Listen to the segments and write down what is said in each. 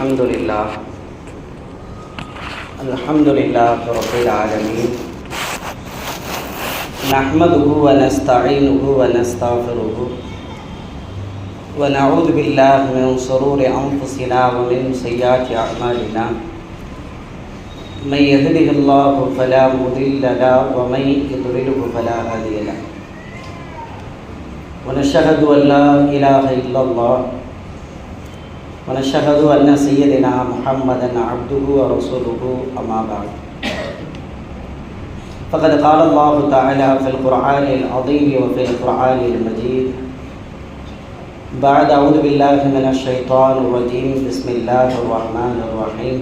الحمد لله رب العالمين نحمده ونستعينه ونستغفره ونعوذ بالله من شرور أنفسنا ومن سيئات أعمالنا من يهده الله فلا مضل له ومن يضلله فلا هادي له ونشهد أن لا إله إلا الله ونشهد أن سيدنا محمدا عبده ورسوله أما بعد فقد قال الله تعالى في القرآن العظيم وفي القرآن المجيد بعد أعوذ بالله من الشيطان الرجيم بسم الله الرحمن الرحيم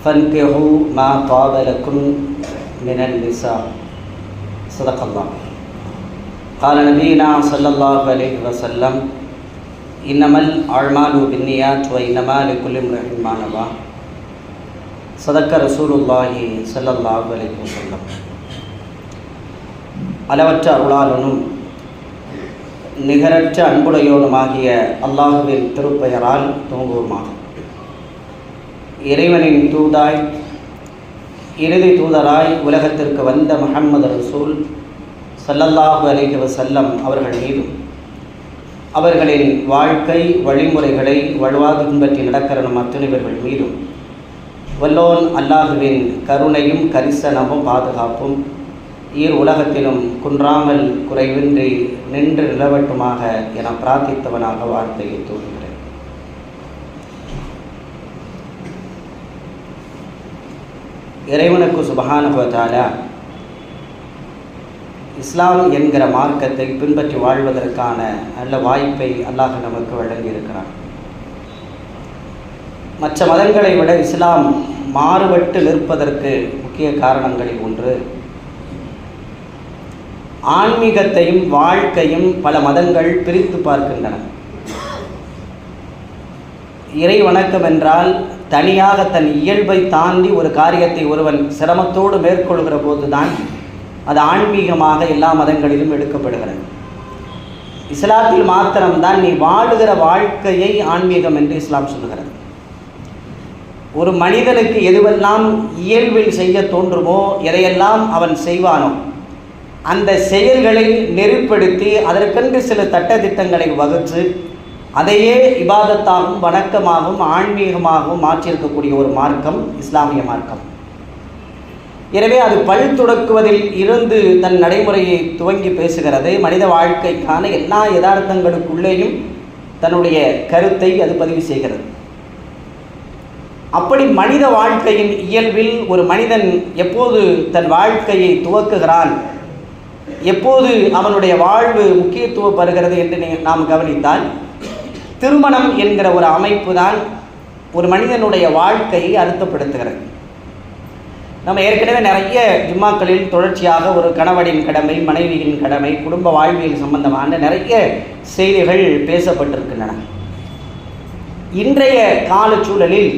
فانكحوا ما طاب لكم من النساء صدق الله. قال نبينا صلى الله عليه وسلم إنما الأعمال بالنيات وإنما لكل امرئ ما نوى صدق رسول الله صلى الله عليه وسلم. அளவற்ற அருளாளனும் நிகரற்ற அன்புடையோனுமாகிய அல்லாஹுவின் திருப்பெயரால் துவங்குவோமாக. இறைவனின் தூதாய் இறுதி தூதராய் உலகத்திற்கு வந்த முஹம்மது ரசூல் ஸல்லல்லாஹு அலைஹி வஸல்லம் அவர்கள் மீதும் அவர்களின் வாழ்க்கை வழிமுறைகளை வலுவாக பின்பற்றி நடக்கிற நம் அத்துணைவர்கள் மீதும் வல்லோன் அல்லாஹுவின் கருணையும் கரிசனமும் பாதுகாப்பும் உலகத்திலும் குன்றாமல் குறைவின்றி நின்று நிலவட்டுமாக என பிரார்த்தித்தவனாக வார்த்தையை தூங்குகிறேன். இறைவனுக்கு சுப்ஹானஹு வ தஆலா இஸ்லாம் என்கிற மார்க்கத்தை பின்பற்றி வாழ்வதற்கான நல்ல வாய்ப்பை அல்லாஹ் நமக்கு வழங்கியிருக்கிறான். மற்ற மதங்களை விட இஸ்லாம் மாறுபட்டு நிற்பதற்கு முக்கிய காரணங்களில் ஒன்று, ஆன்மீகத்தையும் வாழ்க்கையும் பல மதங்கள் பிரித்து பார்க்கின்றன. இறை வணக்கம் என்றால் தனியாக தன் இயல்பை தாண்டி ஒரு காரியத்தை ஒருவன் சிரமத்தோடு மேற்கொள்கிற போதுதான் அது ஆன்மீகமாக எல்லா மதங்களிலும் எடுக்கப்படுகிறது. இஸ்லாத்தில் மாத்திரம்தான் நீ வாழுகிற வாழ்க்கையை ஆன்மீகம் என்று இஸ்லாம் சொல்லுகிறது. ஒரு மனிதனுக்கு எதுவெல்லாம் இயல்பில் செய்ய தோன்றுமோ, எதையெல்லாம் அவன் செய்வானோ, அந்த செயல்களை நெறிப்படுத்தி அதற்கென்று சில சட்டதிட்டங்களை வகுத்து அதையே இபாதத்தாகவும் வணக்கமாகவும் ஆன்மீகமாகவும் மாற்றியிருக்கக்கூடிய ஒரு மார்க்கம் இஸ்லாமிய மார்க்கம். எனவே அது பல் துடக்குவதில் இருந்து தன் நடைமுறையை துவங்கி பேசுகிறது. மனித வாழ்க்கைக்கான எல்லா யதார்த்தங்களுக்குள்ளேயும் தன்னுடைய கருத்தை அது பதிவு செய்கிறது. அப்படி மனித வாழ்க்கையின் இயல்பில் ஒரு மனிதன் எப்போது தன் வாழ்க்கையை துவக்குகிறான், எப்போது அவனுடைய வாழ்வு முக்கியத்துவம் பெறுகிறது என்று நாம் கவனித்தால், திருமணம் என்கிற ஒரு அமைப்பு தான் ஒரு மனிதனுடைய வாழ்க்கையை அர்த்தப்படுத்துகிறது. நம்ம ஏற்கனவே நிறைய ஜும்மாக்களில் தொடர்ச்சியாக ஒரு கணவனின் கடமை, மனைவியின் கடமை, குடும்ப வாழ்வியல் சம்பந்தமான நிறைய செய்திகள் பேசப்பட்டிருக்கின்றன. இன்றைய கால சூழலில்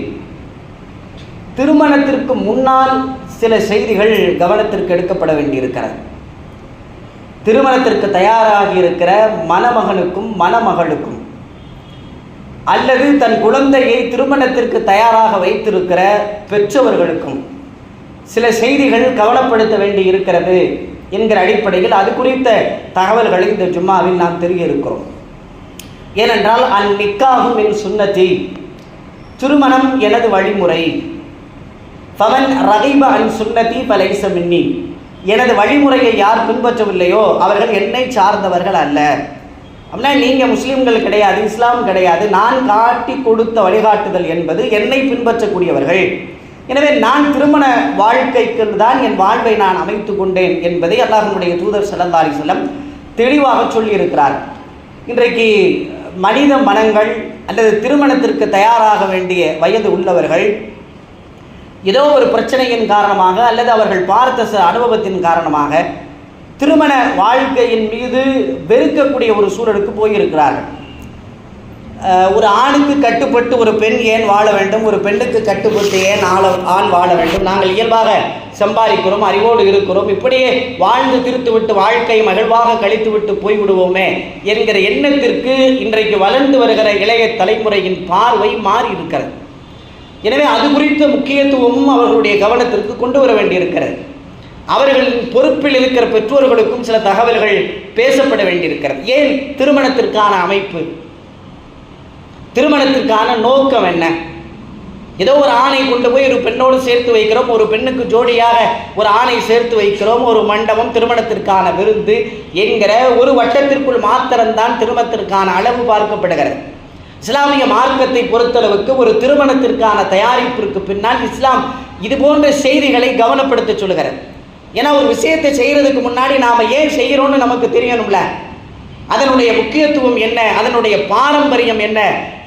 திருமணத்திற்கு முன்னால் சில செய்திகள் கவனத்திற்கு எடுக்கப்பட வேண்டியிருக்கிறது. திருமணத்திற்கு தயாராகி இருக்கிற மணமகனுக்கும் மணமகளுக்கும் அல்லது தன் குழந்தையை திருமணத்திற்கு தயாராக வைத்திருக்கிற பெற்றவர்களுக்கும் சில செய்திகள் கவனப்படுத்த வேண்டி இருக்கிறது என்கிற அடிப்படையில் அது குறித்த தகவல்களை இந்த ஜும்மாவில் நாம் தெரிய இருக்கிறோம். ஏனென்றால் அந்நிக்காகும் என் சுன்னதி, திருமணம் எனது வழிமுறை. ஃபமன் ரகிப அன் சுன்னதி ஃபலைஸ மின்னி, எனது வழிமுறையை யார் பின்பற்றவில்லையோ அவர்கள் என்னை சார்ந்தவர்கள் அல்ல. அப்படின்னா நீங்கள் முஸ்லீம்கள் கிடையாது, இஸ்லாம் கிடையாது, நான் காட்டி கொடுத்த வழிகாட்டுதல் என்பது என்னை பின்பற்றக்கூடியவர்கள். எனவே நான் திருமண வாழ்க்கைக்கு தான் என் வாழ்வை நான் அமைத்து கொண்டேன் என்பதை அல்லாஹ்வுடைய தூதர் ஸல்லல்லாஹு அலைஹி வஸல்லம் தெளிவாக சொல்லியிருக்கிறார். இன்றைக்கு மனித மனங்கள் அல்லது திருமணத்திற்கு தயாராக வேண்டிய வயது உள்ளவர்கள் ஏதோ ஒரு பிரச்சனையின் காரணமாக அல்லது அவர்கள் பார்த்த அனுபவத்தின் காரணமாக திருமண வாழ்க்கையின் மீது வெறுக்கக்கூடிய ஒரு சூழலுக்கு போயிருக்கிறார்கள். ஒரு ஆணுக்கு கட்டுப்பட்டு ஒரு பெண் ஏன் வாழ வேண்டும், ஒரு பெண்ணுக்கு கட்டுப்பட்டு ஏன் ஆண் வாழ வேண்டும், நாங்கள் இயல்பாக சம்பாதிக்கிறோம், அறிவோடு இருக்கிறோம், இப்படியே வாழ்ந்து திருத்துவிட்டு வாழ்க்கை மகிழ்வாக கழித்துவிட்டு போய்விடுவோமே என்கிற எண்ணத்திற்கு இன்றைக்கு வளர்ந்து வருகிற இளைய தலைமுறையின் பார்வை மாறி இருக்கிறது. எனவே அது குறித்த முக்கியத்துவமும் அவர்களுடைய கவனத்திற்கு கொண்டு வர வேண்டியிருக்கிறது. அவர்களின் பொறுப்பில் இருக்கிற பெற்றோர்களுக்கும் சில தகவல்கள் பேசப்பட வேண்டியிருக்கிறது. ஏன் திருமணத்திற்கான அமைப்பு, திருமணத்திற்கான நோக்கம் என்ன? ஏதோ ஒரு ஆணை கொண்டு போய் ஒரு பெண்ணோடு சேர்த்து வைக்கிறோம், ஒரு பெண்ணுக்கு ஜோடியாக ஒரு ஆணை சேர்த்து வைக்கிறோம், ஒரு மண்டபம், திருமணத்திற்கான விருந்து என்கிற ஒரு வட்டத்திற்குள் மாத்திரம்தான் திருமணத்திற்கான அளவு பார்க்கப்படுகிறது. இஸ்லாமிய மார்க்கத்தை பொறுத்தளவுக்கு ஒரு திருமணத்திற்கான தயாரிப்பிற்கு பின்னால் இஸ்லாம் இது போன்ற செய்திகளை கவனப்படுத்த சொல்கிறது. ஏன்னா ஒரு விஷயத்தை செய்கிறதுக்கு முன்னாடி நாம் ஏன் செய்கிறோன்னு நமக்கு தெரியணும்ல. அதனுடைய முக்கியத்துவம் என்ன, அதனுடைய பாரம்பரியம் என்ன,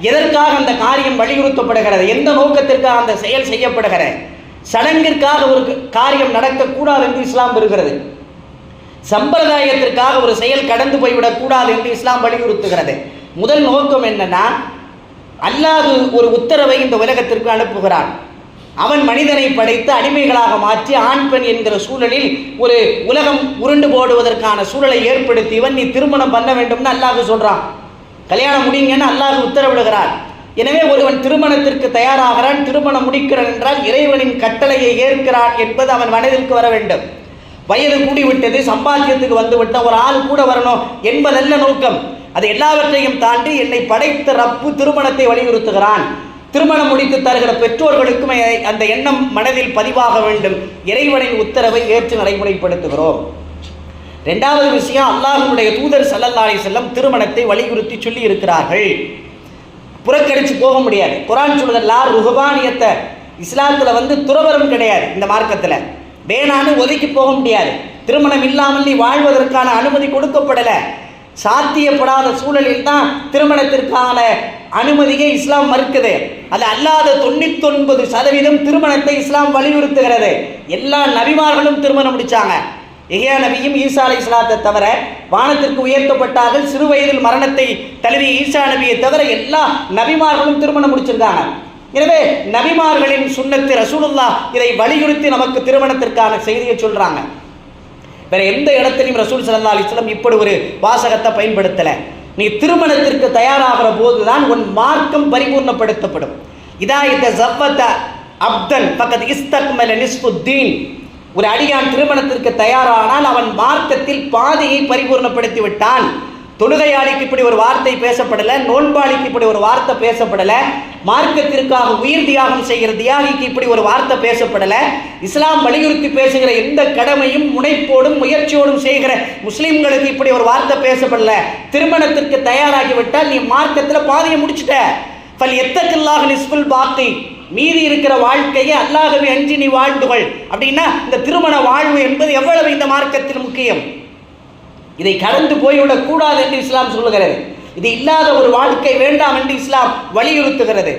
எதற்காக அந்த காரியம் வலியுறுத்தப்படுகிறது, எந்த நோக்கத்திற்காக அந்த செயல் செய்யப்படுகிறது, சடங்கிற்காக ஒரு காரியம் நடக்கக்கூடாது என்று இஸ்லாம் பெறுகிறது, சம்பிரதாயத்திற்காக ஒரு செயல் கடந்து போய்விடக்கூடாது என்று இஸ்லாம் வலியுறுத்துகிறது. முதல் நோக்கம் என்னன்னா, அல்லாஹ் ஒரு உத்தரவை இந்த உலகத்திற்கு அனுப்புகிறான். அவன் மனிதனை படைத்து அடிமைகளாக மாற்றி ஆண் பெண் என்கிற சூழலில் ஒரு உலகம் உருண்டு போடுவதற்கான சூழலை ஏற்படுத்தியவன் நீ திருமணம் பண்ண வேண்டும்னு அல்லாஹ் சொல்றான். கல்யாணம் முடிங்கன்னு அல்லாஹ் உத்தரவிடுகிறான். எனவே ஒருவன் திருமணத்திற்கு தயாராகிறான், திருமணம் முடிக்கிறான் என்றால் இறைவனின் கட்டளையை ஏற்கிறான் என்பது அவன் மனதிற்கு வர வேண்டும். வயது கூடிவிட்டது, சம்பாத்தியத்துக்கு வந்துவிட்ட ஒரு ஆள் கூட வரணும் என்பதல்ல நோக்கம். அது எல்லாவற்றையும் தாண்டி என்னை படைத்த ரப்பு திருமணத்தை வலியுறுத்துகிறான். திருமணம் முடித்து தருகிற பெற்றோர்களுக்கும் அந்த எண்ணம் மனதில் பதிவாக வேண்டும். இறைவனின் உத்தரவை ஏற்று நடைமுறைப்படுத்துகிறோம். இரண்டாவது விஷயம், அல்லாஹ்வுடைய தூதர் ஸல்லல்லாஹு அலைஹி வஸல்லம் திருமணத்தை வலியுறுத்தி சொல்லி இருக்கிறார்கள். புறக்கணிச்சு போக முடியாது. குர்ஆன் சொல்லுதல்லா ருஹபானியத்தை இஸ்லாத்தில் துறவரம் கிடையாது. இந்த மார்க்கத்தில் வேணான்னு ஒதுக்கி போக முடியாது. திருமணம் இல்லாமல் நீ வாழ்வதற்கான அனுமதி கொடுக்கப்படலை. சாத்தியப்படாத சூழலில் தான் திருமணத்திற்கான அனுமதியை இஸ்லாம் மறுக்குது. அது அல்லாத 99% திருமணத்தை இஸ்லாம் வலியுறுத்துகிறது. எல்லா நபிமார்களும் திருமணம் முடிச்சாங்க. எஹ்யா நபியும் ஈசா அலைஹிஸ்ஸலாத்தை தவிர வானத்திற்கு உயர்த்தப்பட்டார்கள். சிறு வயதில் மரணத்தை தழுவிய ஈசா நபியை தவிர எல்லா நபிமார்களும் திருமணம் முடிச்சிருக்காங்க. எனவே நபிமார்களின் சுன்னத்து ரசூலுல்லாஹ் இதை வலியுறுத்தி நமக்கு திருமணத்திற்கான செய்தியை சொல்றாங்க. வேற எந்த இடத்திலையும் ரசூல் ஸல்லல்லாஹு அலைஹி வஸல்லம் இப்படி ஒரு வாசகத்தை பயன்படுத்தலை. நீ திருமணத்திற்கு தயாராகிற போதுதான் உன் மார்க்கம் பரிபூர்ணப்படுத்தப்படும். இதா இந்த ஜவ்வத அப்தன் பக்கத்து இஸ்தக்மல நிஸ்ஃபுத்தீன், ஒரு அடியான் திருமணத்திற்கு தயாரானால் அவன் மார்க்கத்தில் பாதியை பரிபூர்ணப்படுத்தி விட்டான். தொழுகையாளிக்கு இப்படி ஒரு வார்த்தை பேசப்படலை, நோன்பாளிக்கு இப்படி ஒரு வார்த்தை பேசப்படலை, மார்க்கத்திற்காக உயிர் தியாகம் செய்கிற தியாகிக்கு இப்படி ஒரு வார்த்தை பேசப்படலை. இஸ்லாம் வலியுறுத்தி பேசுகிற எந்த கடமையும் முனைப்போடும் முயற்சியோடும் செய்கிற முஸ்லீம்களுக்கு இப்படி ஒரு வார்த்தை பேசப்படலை. திருமணத்திற்கு தயாராகிவிட்டால் நீ மார்க்கத்தில் பாதியை முடிச்சுட்ட. ஃபல் எத்தகில்லாஹ் நிஸ்ஃபுல் பாக்கி, மீதி இருக்கிற வாழ்க்கையை அல்லாஹ்வை அஞ்சி நீ வாழ்ந்துகள். அப்படின்னா இந்த திருமண வாழ்வு என்பது எவ்வளவு இந்த மார்க்கத்தில் முக்கியம். இதை கடந்து போய்விடக் கூடாது என்று இஸ்லாம் சொல்லுகிறது. இது இல்லாத ஒரு வாழ்க்கை வேண்டாம் என்று இஸ்லாம் வலியுறுத்துகிறது.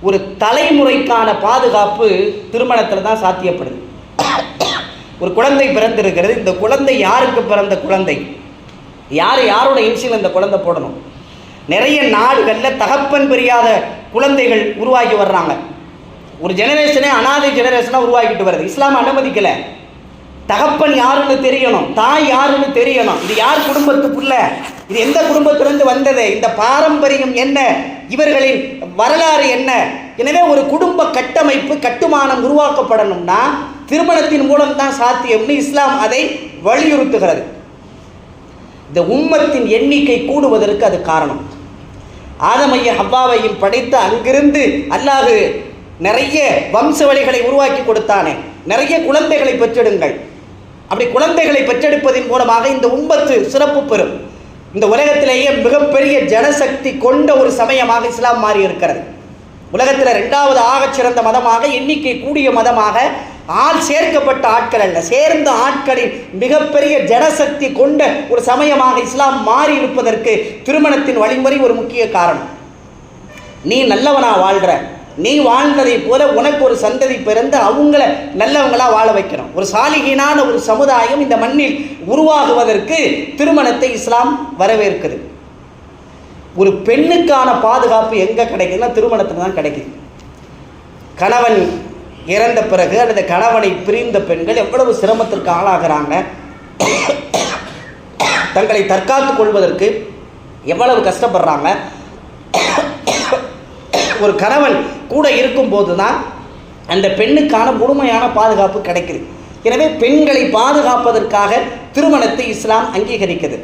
ஒரு தலைமுறைக்கான பாதுகாப்பு திருமணத்தில் தான் சாத்தியப்படுது. ஒரு குழந்தை பிறந்திருக்கிறது. இந்த குழந்தை யாருக்கு பிறந்த குழந்தை, யாரோட இன்சியல் அந்த குழந்தை போடணும். நிறைய நாடுகளில் தகப்பன் பிரியாத குழந்தைகள் உருவாகி வர்றாங்க. ஒரு ஜெனரேஷனே அனாதை ஜெனரேஷனாக உருவாக்கிட்டு வருது. இஸ்லாம் அனுமதிக்கலை. தகப்பன் யாருன்னு தெரியணும், தாய் யாருன்னு தெரியணும். இது யார் குடும்பத்துக்குள்ள, இது எந்த குடும்பத்திலிருந்து வந்தது, இந்த பாரம்பரியம் என்ன, இவர்களின் வரலாறு என்ன. எனவே ஒரு குடும்ப கட்டமைப்பு கட்டுமானம் உருவாக்கப்படணும்னா திருமணத்தின் மூலம் தான் சாத்தியம்னு இஸ்லாம் அதை வலியுறுத்துகிறது. இந்த உம்மத்தின் எண்ணிக்கை கூடுவதற்கு அது காரணம். ஆதமையும் ஹவ்வாவையும் படைத்து அங்கிருந்து அல்லாஹ் நிறைய வம்சவழிகளை உருவாக்கி கொடுத்தானே, நிறைய குழந்தைகளை பெற்றெடுங்கள். அப்படி குழந்தைகளை பெற்றெடுப்பதன் மூலமாக இந்த உம்மத்து சிறப்பு பெறும். இந்த உலகத்திலேயே மிகப்பெரிய ஜனசக்தி கொண்ட ஒரு சமயமாக இஸ்லாம் மாறி இருக்கிறது. உலகத்தில் 2வது ஆகச் சிறந்த மதமாக, எண்ணிக்கை கூடிய மதமாக, ஆள் சேர்க்கப்பட்ட ஆட்கள் அல்ல, சேர்ந்த ஆட்களின் மிகப்பெரிய ஜனசக்தி கொண்ட ஒரு சமயமாக இஸ்லாம் மாறி இருப்பதற்கு திருமணத்தின் வழிமுறை ஒரு முக்கிய காரணம். நீ நல்லவனா வாழ்கிற, நீ வாழ்ந்ததை போல உனக்கு ஒரு சந்ததி பிறந்து அவங்கள நல்லவங்களா வாழ வைக்கணும். ஒரு சாலிகீனான ஒரு சமுதாயம் இந்த மண்ணில் உருவாகுவதற்கு திருமணத்தை இஸ்லாம் வரவேற்குது. ஒரு பெண்ணுக்கான பாதுகாப்பு எங்கே கிடைக்குதுன்னா திருமணத்தில் தான் கிடைக்குது. கணவன் இறந்த பிறகு அல்லது கணவனை பிரிந்த பெண்கள் எவ்வளவு சிரமத்திற்கு ஆளாகிறாங்க, தங்களை தற்காத்துக் கொள்வதற்கு எவ்வளவு கஷ்டப்படுறாங்க. ஒரு கணவன் கூட இருக்கும்போது தான் அந்த பெண்ணுக்கான முழுமையான பாதுகாப்பு கிடைக்குது. எனவே பெண்களை பாதுகாப்பதற்காக திருமணத்தை இஸ்லாம் அங்கீகரிக்குது.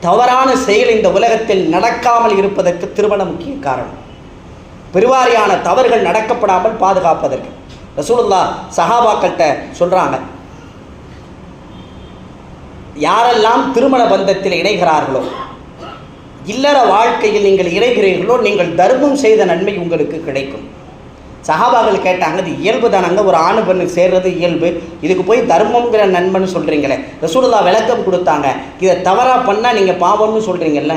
தவறான செயல் இந்த உலகத்தில் நடக்காமல் இருப்பதற்கு திருமணம் முக்கிய காரணம். பெருவாரியான தவறுகள் நடக்கப்படாமல் பாதுகாப்பதற்கு. ரசூலுல்லாஹ் சஹாபாக்கள்கிட்ட சொல்றாங்க, யாரெல்லாம் திருமண பந்தத்தில் இணைகிறார்களோ, இல்லற வாழ்க்கையில் நீங்கள் இணைகிறீர்களோ, நீங்கள் தர்மம் செய்த நன்மை உங்களுக்கு கிடைக்கும். சஹாபாக்கள் கேட்டாங்க, இது இயல்பு தானங்க, ஒரு ஆணு பெண்ணு சேர்றது இயல்பு, இதுக்கு போய் தர்மங்கிற நன்மைன்னு சொல்கிறீங்களே. ரசூலுல்லாஹ் விளக்கம் கொடுத்தாங்க, இதை தவறாக பண்ணால் நீங்கள் பாவம்னு சொல்கிறீங்கல்ல,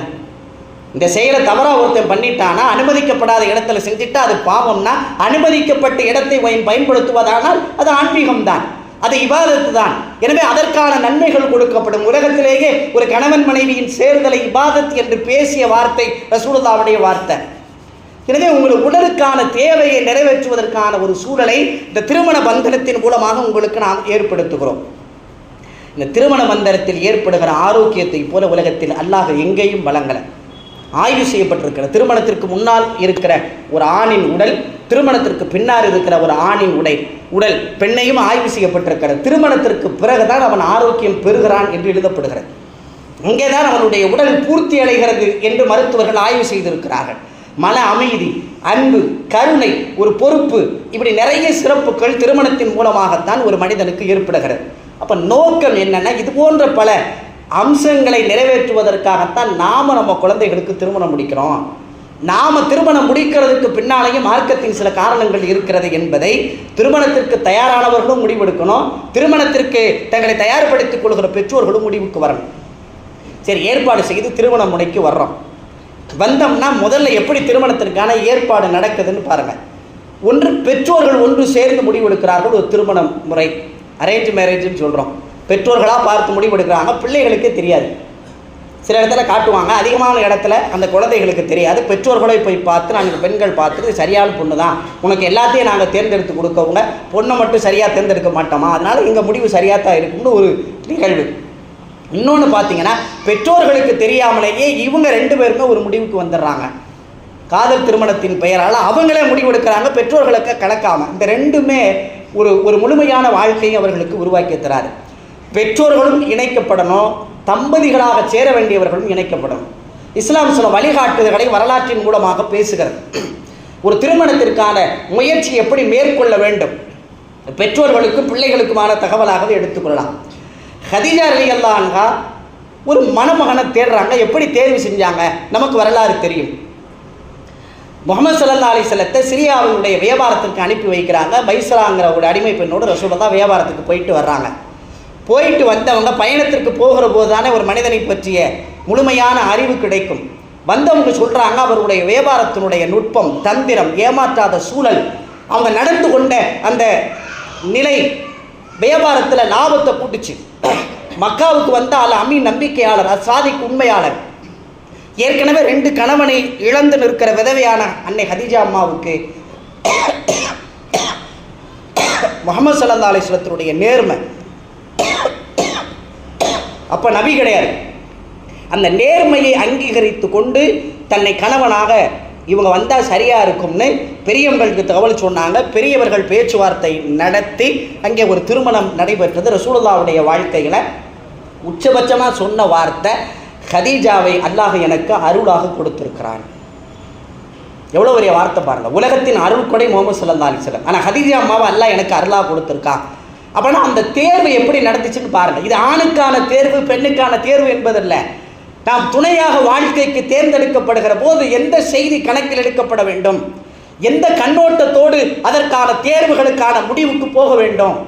இந்த செயலை தவறாக ஒருத்தன் பண்ணிட்டானா, அனுமதிக்கப்படாத இடத்துல செஞ்சுட்டா அது பாவம்னா, அனுமதிக்கப்பட்ட இடத்தை பயன்படுத்துவதானால் அது ஆன்மீகம் தான், அது இபாதத்து தான். எனவே அதற்கான நன்மைகள் கொடுக்கப்படும். உலகத்திலேயே ஒரு கணவன் மனைவியின் சேர்தலை இபாதத் என்று பேசிய வார்த்தை ரசூலுல்லாஹ்வுடைய வார்த்தை. எனவே உங்கள் உடலுக்கான தேவையை நிறைவேற்றுவதற்கான ஒரு சூழலை இந்த திருமண பந்தனத்தின் மூலமாக உங்களுக்கு நாம் ஏற்படுத்துகிறோம். இந்த திருமண பந்தனத்தில் ஏற்படுகிற ஆரோக்கியத்தை போல உலகத்தில் அல்லாஹ் எங்கேயும் வழங்கலை. ஆய்வு செய்யப்பட்டிருக்கிற திருமணத்திற்கு முன்னால் இருக்கிற ஒரு ஆணின் உடல், திருமணத்திற்கு பின்னால் இருக்கிற ஒரு ஆணின் உடல் பெண்ணையும் ஆய்வு செய்யப்பட்டிருக்கிறது. திருமணத்திற்கு பிறகுதான் அவன் ஆரோக்கியம் பெறுகிறான் என்று எழுதப்படுகிறது. இங்கேதான் அவனுடைய உடல் பூர்த்தி அடைகிறது என்று மருத்துவர்கள் ஆய்வு செய்திருக்கிறார்கள். மன அமைதி, அன்பு, கருணை, ஒரு பொறுப்பு, இப்படி நிறைய சிறப்புகள் திருமணத்தின் மூலமாகத்தான் ஒரு மனிதனுக்கு ஏற்படுகிறது. அப்போ நோக்கம் என்னன்னா, இது போன்ற பல அம்சங்களை நிறைவேற்றுவதற்காகத்தான் நாம் நம்ம குழந்தைகளுக்கு திருமணம் முடிக்கிறோம். நாம் திருமணம் முடிக்கிறதுக்கு பின்னாலேயும் மார்க்கத்தின் சில காரணங்கள் இருக்கிறது என்பதை திருமணத்திற்கு தயாரானவர்களும் முடிவெடுக்கணும், திருமணத்திற்கு தங்களை தயார்படுத்திக் கொள்கிற பெற்றோர்களும் முடிவுக்கு வரணும். சரி, ஏற்பாடு செய்து திருமண முனைக்கு வர்றோம். வந்தோம்னா முதல்ல எப்படி திருமணத்திற்கான ஏற்பாடு நடக்குதுன்னு பாருங்கள். ஒன்று, பெற்றோர்கள் ஒன்று சேர்ந்து முடிவெடுக்கிறார்கள். ஒரு திருமண முறை அரேஞ்ச் மேரேஜ்னு சொல்கிறோம். பெற்றோர்களாக பார்த்து முடிவெடுக்கிறாங்க. பிள்ளைகளுக்கே தெரியாது. சில இடத்துல காட்டுவாங்க, அதிகமான இடத்துல அந்த குழந்தைகளுக்கு தெரியாது. பெற்றோர்களை போய் பார்த்து, நாங்கள் பெண்கள் பார்த்துட்டு சரியான பொண்ணு தான், உனக்கு எல்லாத்தையும் நாங்கள் தேர்ந்தெடுத்து கொடுக்கவங்க, பொண்ணை மட்டும் சரியாக தேர்ந்தெடுக்க மாட்டோமா, அதனால் எங்கள் முடிவு சரியாக தான் இருக்கும்னு ஒரு நிகழ்வு. இன்னொன்று பார்த்தீங்கன்னா, பெற்றோர்களுக்கு தெரியாமலேயே இவங்க ரெண்டு பேருமே ஒரு முடிவுக்கு வந்துடுறாங்க. காதல் திருமணத்தின் பெயரால் அவங்களே முடிவெடுக்கிறாங்க, பெற்றோர்களுக்கு கலக்காமல். இந்த ரெண்டுமே ஒரு முழுமையான வாழ்க்கையை அவர்களுக்கு உருவாக்கி தராது. பெற்றோர்களும் இணைக்கப்படணும், தம்பதிகளாக சேர வேண்டியவர்களும் இணைக்கப்படணும். இஸ்லாம் சில வழிகாட்டுதல்களை வரலாற்றின் மூலமாக பேசுகிறது. ஒரு திருமணத்திற்கான முயற்சி எப்படி மேற்கொள்ள வேண்டும், பெற்றோர்களுக்கும் பிள்ளைகளுக்குமான தகவலாகவே எடுத்துக்கொள்ளலாம். ஹதீஜா ரலியல்லாஹு அன்ஹா ஒரு மணமகனை தேடுறாங்க. எப்படி தேர்வு செஞ்சாங்க நமக்கு வரலாறு தெரியும். முஹம்மது ஸல்லல்லாஹு அலைஹி வஸல்லத்தை சிரியாவினுடைய வியாபாரத்திற்கு அனுப்பி வைக்கிறாங்க. பைசராங்கிற ஒரு அடிமை பெண்ணோடு ரசூலுல்லாஹ் வியாபாரத்துக்கு போயிட்டு வர்றாங்க. போயிட்டு வந்தவங்க பயணத்திற்கு போகிற போது தானே ஒரு மனிதனை பற்றிய முழுமையான அறிவு கிடைக்கும். வந்தவங்க சொல்கிறாங்க, அவருடைய வியாபாரத்தினுடைய நுட்பம், தந்திரம், ஏமாற்றாத சூழல், அவங்க நடந்து கொண்ட அந்த நிலை வியாபாரத்தில் லாபத்தை கூட்டுச்சு. மக்காவுக்கு வந்தால் அமீன் நம்பிக்கையாளர், சாதிக்கு உண்மையாளர். ஏற்கனவே 2 கணவனை இழந்து நிற்கிற விதவையான அன்னை ஹதீஜா அம்மாவுக்கு முஹம்மது ஸல்லல்லாஹு அலைஹி வஸல்லத்துடைய நேர்மை, அப்போ நபி கிடையாது, அந்த நேர்மையை அங்கீகரித்து கொண்டு தன்னை கணவனாக இவங்க வந்தால் சரியாக இருக்கும்னு பெரியவர்களுக்கு தகவல் சொன்னாங்க. பெரியவர்கள் பேச்சுவார்த்தை நடத்தி அங்கே ஒரு திருமணம் நடைபெற்றது. ரசூலுல்லாஹ்வுடைய வாழ்க்கையில் உச்சபட்சமாக சொன்ன வார்த்தை, ஹதீஜாவை அல்லாஹ் எனக்கு அருளாக கொடுத்திருக்கிறான். எவ்வளோ பெரிய வார்த்தை பாருங்கள். உலகத்தின் அருள் கொடை முஹம்மது ஸல்லல்லாஹு அலைஹி வஸல்லம், ஆனால் ஹதீஜா அம்மாவை அல்லாஹ் எனக்கு அருளாக கொடுத்துருக்கான். அப்படின்னா அந்த தேர்வு எப்படி நடந்துச்சுன்னு பாருங்கள். இது ஆணுக்கான தேர்வு, பெண்ணுக்கான தேர்வு என்பதல்ல. நாம் துணையாக வாழ்க்கைக்கு தேர்ந்தெடுக்கப்படுகிற போது எந்த செய்தி கணக்கில் எடுக்கப்பட வேண்டும், எந்த கண்ணோட்டத்தோடு அதற்கான தேர்வுகளுக்கான முடிவுக்கு போக வேண்டும்,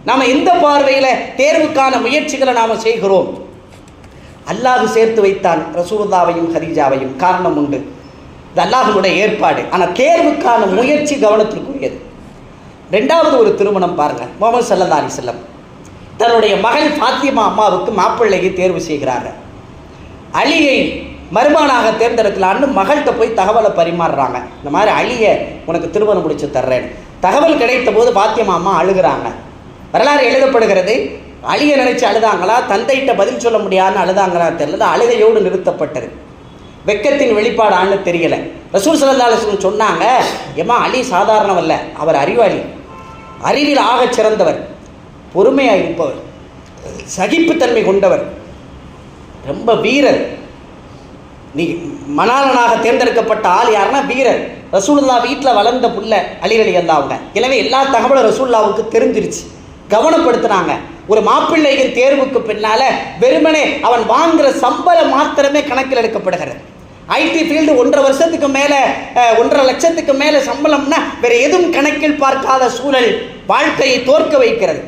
நாம் எந்த பார்வையில் தேர்வுக்கான முயற்சிகளை நாம் செய்கிறோம். அல்லாஹ் சேர்த்து வைத்தான் ரசூலுல்லாஹ்வையும் ஹதீஜாவையும். காரணம் உண்டு, இது அல்லாஹ்வுடைய ஏற்பாடு. ஆனால் தேர்வுக்கான முயற்சி கவனத்திற்குரியது. 2வது ஒரு திருமணம் பாருங்கள். முஹம்மது ஸல்லல்லாஹு அலைஹி வஸல்லம் தன்னுடைய மகள் ஃபாத்திமா அம்மாவுக்கு மாப்பிள்ளையை தேர்வு செய்கிறாங்க. அலியை மருமகனாக தேர்ந்தெடுக்கலான்னு மகள்கிட்ட போய் தகவலை பரிமாறுறாங்க. இந்த மாதிரி அலியை உனக்கு திருமணம் முடிச்சு தர்றேன். தகவல் கிடைத்த போது பாத்தியம்மா அம்மா அழுகிறாங்க. வரலாறு எழுதப்படுகிறது. அலியை நினைச்சு அழுதாங்களா, தந்தைகிட்ட பதில் சொல்ல முடியாதுன்னு அழுதாங்களா தெரியல. அழுகையோடு நிறுத்தப்பட்டது. வெக்கத்தின் வெளிப்பாடான்னு தெரியல. ரசூல் ஸல்லல்லாஹு அலைஹி வஸல்லம் சொன்னாங்க, ஏம்மா அலி சாதாரணவல்ல, அவர் அறிவாளி, அறிவில் ஆகச் சிறந்தவர், பொறுமையாக இருப்பவர், சகிப்புத்தன்மை கொண்டவர், ரொம்ப வீரர். நீ மணாளனாக தேர்ந்தெடுக்கப்பட்ட ஆள் யாருன்னா வீரர். ரசூலுல்லாஹ் வீட்டில் வளர்ந்த புள்ள அலி ரலியல்லாஹு அன்ஹு. எனவே எல்லா தகவலும் ரசூலுல்லாஹ்வுக்கு தெரிஞ்சிருச்சு. கவனப்படுத்தினாங்க. ஒரு மாப்பிள்ளையின் தேர்வுக்கு பின்னால வெறுமனே அவன் வாங்குற சம்பளம் மாத்திரமே கணக்கில் எடுக்கப்படுகிறது. ஐடி ஃபீல்டு 1.5 வருஷத்துக்கு மேலே 1.5 லட்சத்துக்கு மேலே சம்பளம்னா வேறு எதுவும் கணக்கில் பார்க்காத சூழல் வாழ்க்கையை தோற்க வைக்கிறது.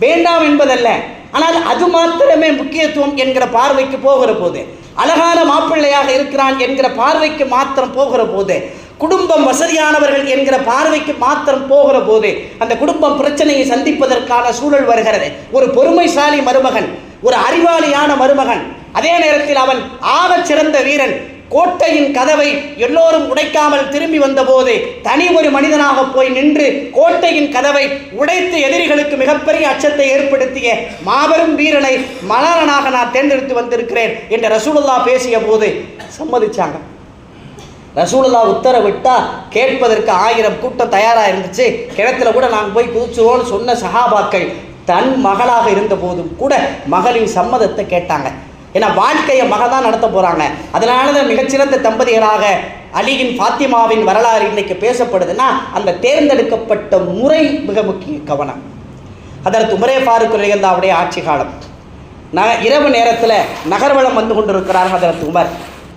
வேண்டாம் என்பதல்ல, ஆனால் அது மாத்திரமே முக்கியத்துவம் என்கிற பார்வைக்கு போகிற போது, அழகான மாப்பிள்ளையாக இருக்கிறான் என்கிற பார்வைக்கு மாத்திரம் போகிற போது, குடும்பம் வசதியானவர்கள் என்கிற பார்வைக்கு மாத்திரம் போகிற போது அந்த குடும்பம் பிரச்சனையை சந்திப்பதற்கான சூழல் வருகிறது. ஒரு பொறுமைசாலி மருமகன், ஒரு அறிவாளியான மருமகன், அதே நேரத்தில் அவன் ஆகச் சிறந்த வீரன். கோட்டையின் கதவை எல்லோரும் உடைக்காமல் திரும்பி வந்தபோது தனி ஒரு மனிதனாக போய் நின்று கோட்டையின் கதவை உடைத்து எதிரிகளுக்கு மிகப்பெரிய அச்சத்தை ஏற்படுத்திய மாபெரும் வீரனை மணாளனாக நான் தேர்ந்தெடுத்து வந்திருக்கிறேன் என்று ரசூலுல்லாஹ் பேசிய போது சம்மதிச்சாங்க. ரசூலுல்லாஹ் உத்தரவிட்டா கேட்பதற்கு 1000 கூட்டம் தயாராக இருந்துச்சு. கிணத்துல கூட நாங்கள் போய் குதிச்சுவோன்னு சொன்ன சஹாபாக்கள் தன் மகளாக இருந்த போதும் கூட மகளின் சம்மதத்தை கேட்டாங்க. ஏன்னா வாழ்க்கையை மகள் தான் நடத்த போகிறாங்க. அதனால தான் மிகச்சிறந்த தம்பதிகளாக அலியின் ஃபாத்திமாவின் வரலாறு இன்னைக்கு பேசப்படுதுன்னா அந்த தேர்ந்தெடுக்கப்பட்ட முறை மிக முக்கிய கவனம். ஹதரத் உமரே ஃபாரூக் ரலியல்லாஹு ஆட்சி காலம். இரவு நேரத்தில் நகர்வலம் வந்து கொண்டிருக்கிறார் ஹதரத் உமர்.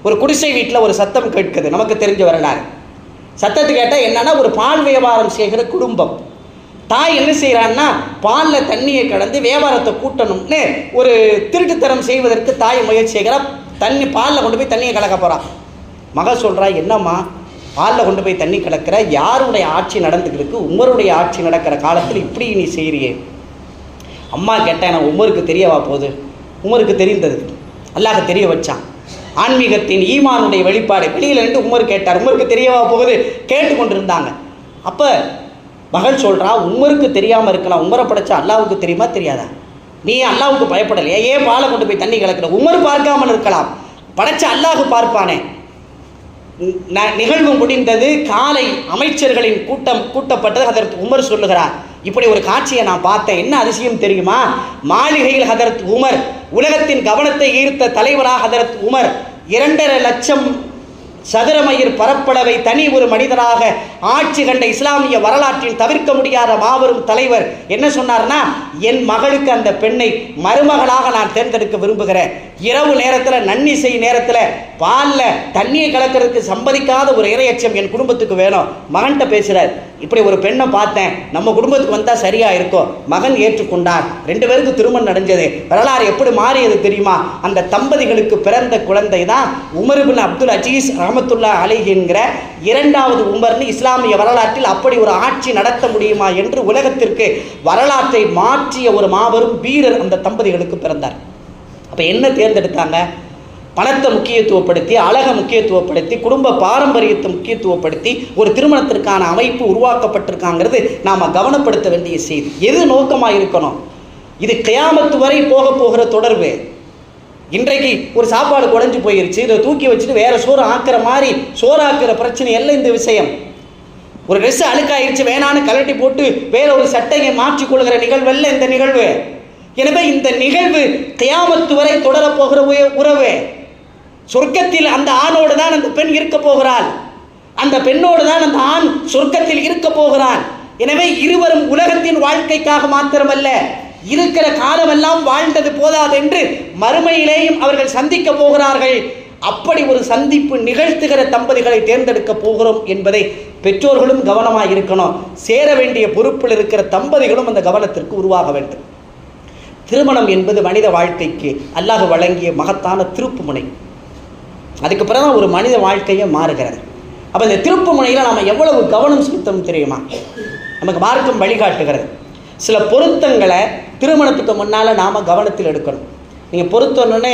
ஒரு குடிசை வீட்டில் ஒரு சத்தம் கேட்குது. நமக்கு தெரிஞ்ச வரலாறு. சத்தத்தை கேட்டால் என்னன்னா, ஒரு பால் வியாபாரம் செய்கிற குடும்பம். தாய் என்ன செய்கிறான்னா, பாலில் தண்ணியை கலந்து வியாபாரத்தை கூட்டணும்னு ஒரு திருட்டுத்தரம் செய்வதற்கு தாய் முயற்சி செய்கிறார். பாலில் கொண்டு போய் தண்ணியை கலக்க போகிறான். மகள் சொல்கிறா, என்னம்மா பாலில் கொண்டு போய் தண்ணி கலக்கிற? யாருடைய ஆட்சி நடந்துக்கிட்டு இருக்கு? உமருடைய ஆட்சி நடக்கிற காலத்தில் இப்படி நீ செய்கிறியே. அம்மா கேட்டேன், நான் உமருக்கு தெரியவா போகுது? உமருக்கு தெரிந்தது, அல்லாஹ் தெரிய வச்சான். ஆன்மீகத்தின் ஈமானுடைய வெளிப்பாடு வெளியில் நின்று உமர் கேட்டார். உமருக்கு தெரியவா போகுது? கேட்டுக்கொண்டிருந்தாங்க. அப்போ மகள் சொல்கிறா, உமருக்கு தெரியாமல் இருக்கலாம், உமரை படைச்சா அல்லாவுக்கு தெரியுமா தெரியாதா? நீ அல்லாவுக்கு பயப்படலையா? ஏன் பாலை கொண்டு போய் தண்ணி கலக்கிற? உமர் பார்க்காமல் இருக்கலாம், படைச்ச அல்லாஹ் பார்ப்பானே. நிகழ்வு முடிந்தது. காலை அமைச்சர்களின் கூட்டப்பட்டது. ஹதரத் உமர் சொல்லுகிறார், இப்படி ஒரு காட்சியை நான் பார்த்தேன். என்ன அதிசயம் தெரியுமா? மாளிகையில் ஹதரத் உமர், உலகத்தின் கவனத்தை ஈர்த்த தலைவராக ஹதரத் உமர் 2.5 லட்சம் சதுரமயிர் பரப்பளவை தனி ஒரு மனிதராக ஆட்சி கண்ட இஸ்லாமிய வரலாற்றில் தவிர்க்க முடியாத மாபெரும் தலைவர் என்ன சொன்னார்னா, என் மகளுக்கு அந்த பெண்ணை மருமகளாக நான் தேர்ந்தெடுக்க விரும்புகிறேன். இரவு நேரத்தில் நன்னிசை நேரத்தில் பாலில் தண்ணியை கலக்கிறதுக்கு சம்மதிக்காத ஒரு இரையச்சம் என் குடும்பத்துக்கு வேணும். மகன்கிட்ட பேசுகிறார், இப்படி ஒரு பெண்ணை பார்த்தேன், நம்ம குடும்பத்துக்கு வந்தால் சரியாக இருக்கும். மகன் ஏற்றுக்கொண்டார். 2 பேருக்கு திருமணம் நடந்தது. வரலாறு எப்படி மாறியது தெரியுமா? அந்த தம்பதிகளுக்கு பிறந்த குழந்தை தான் உமர் இப்னு அப்துல் அஜீஸ் ரஹ்மத்துல்லாஹி அலைஹி என்கிற 2வது உமர்னு இஸ்லாமிய வரலாற்றில் அப்படி ஒரு ஆட்சி நடத்த முடியுமா என்று உலகத்திற்கு வரலாற்றை மாற்றிய ஒரு மாபெரும் வீரர் அந்த தம்பதிகளுக்கு பிறந்தார். அப்போ என்ன தேர்ந்தெடுத்தாங்க? பணத்தை முக்கியத்துவப்படுத்தி, அழகை முக்கியத்துவப்படுத்தி, குடும்ப பாரம்பரியத்தை முக்கியத்துவப்படுத்தி ஒரு திருமணத்திற்கான அமைப்பு உருவாக்கப்பட்டிருக்காங்கிறது நாம் கவனப்படுத்த வேண்டிய செய்தி. எது நோக்கமாக இருக்கணும்? இது கியாமத்து வரை போகிற தொடர்பு. இன்றைக்கு ஒரு சாப்பாடு குறைஞ்சி போயிருச்சு, இதை தூக்கி வச்சுட்டு வேற சோறு ஆக்குற மாதிரி சோறாக்குற பிரச்சனை எல்லாம் இந்த விஷயம். ஒரு ட்ரெஸ் அழுக்காயிருச்சு, வேணான்னு கலட்டி போட்டு வேற ஒரு சட்டையை மாற்றிக்கொள்கிற நிகழ்வல்ல இந்த நிகழ்வு. எனவே இந்த நிகழ்வு கியாமத்து வரை தொடரப்போகிற உறவு. சொர்க்கத்தில் அந்த ஆணோடு தான் அந்த பெண் இருக்க போகிறாள், அந்த பெண்ணோடு தான் அந்த ஆண் சொர்க்கத்தில் இருக்க போகிறான். எனவே இருவரும் உலகத்தின் வாழ்க்கைக்காக மாத்திரமல்ல, இருக்கிற காலமெல்லாம் வாழ்ந்தது போதாது என்று மறுமையிலேயும் அவர்கள் சந்திக்க போகிறார்கள். அப்படி ஒரு சந்திப்பு நிகழ்த்துகிற தம்பதிகளை தேர்ந்தெடுக்க போகிறோம் என்பதை பெற்றோர்களும் கவனமாக இருக்கணும். சேர வேண்டிய பொறுப்பில் இருக்கிற தம்பதிகளும் அந்த கவனத்திற்கு உருவாக வேண்டும். திருமணம் என்பது மனித வாழ்க்கைக்கு அல்லாஹ் வழங்கிய மகத்தான திருப்பு முனை. அதுக்கு பிறகு ஒரு மனித வாழ்க்கையை மாறுகிறது. அப்போ இந்த திருப்பு முனையில் நாம் எவ்வளவு கவனம் செலுத்தணும் தெரியுமா? நமக்கு மார்க்கம் வழிகாட்டுகிறது. சில பொருத்தங்களை திருமணத்துக்கு முன்னால் நாம் கவனத்தில் எடுக்கணும். நீங்கள் பொருத்தம்னு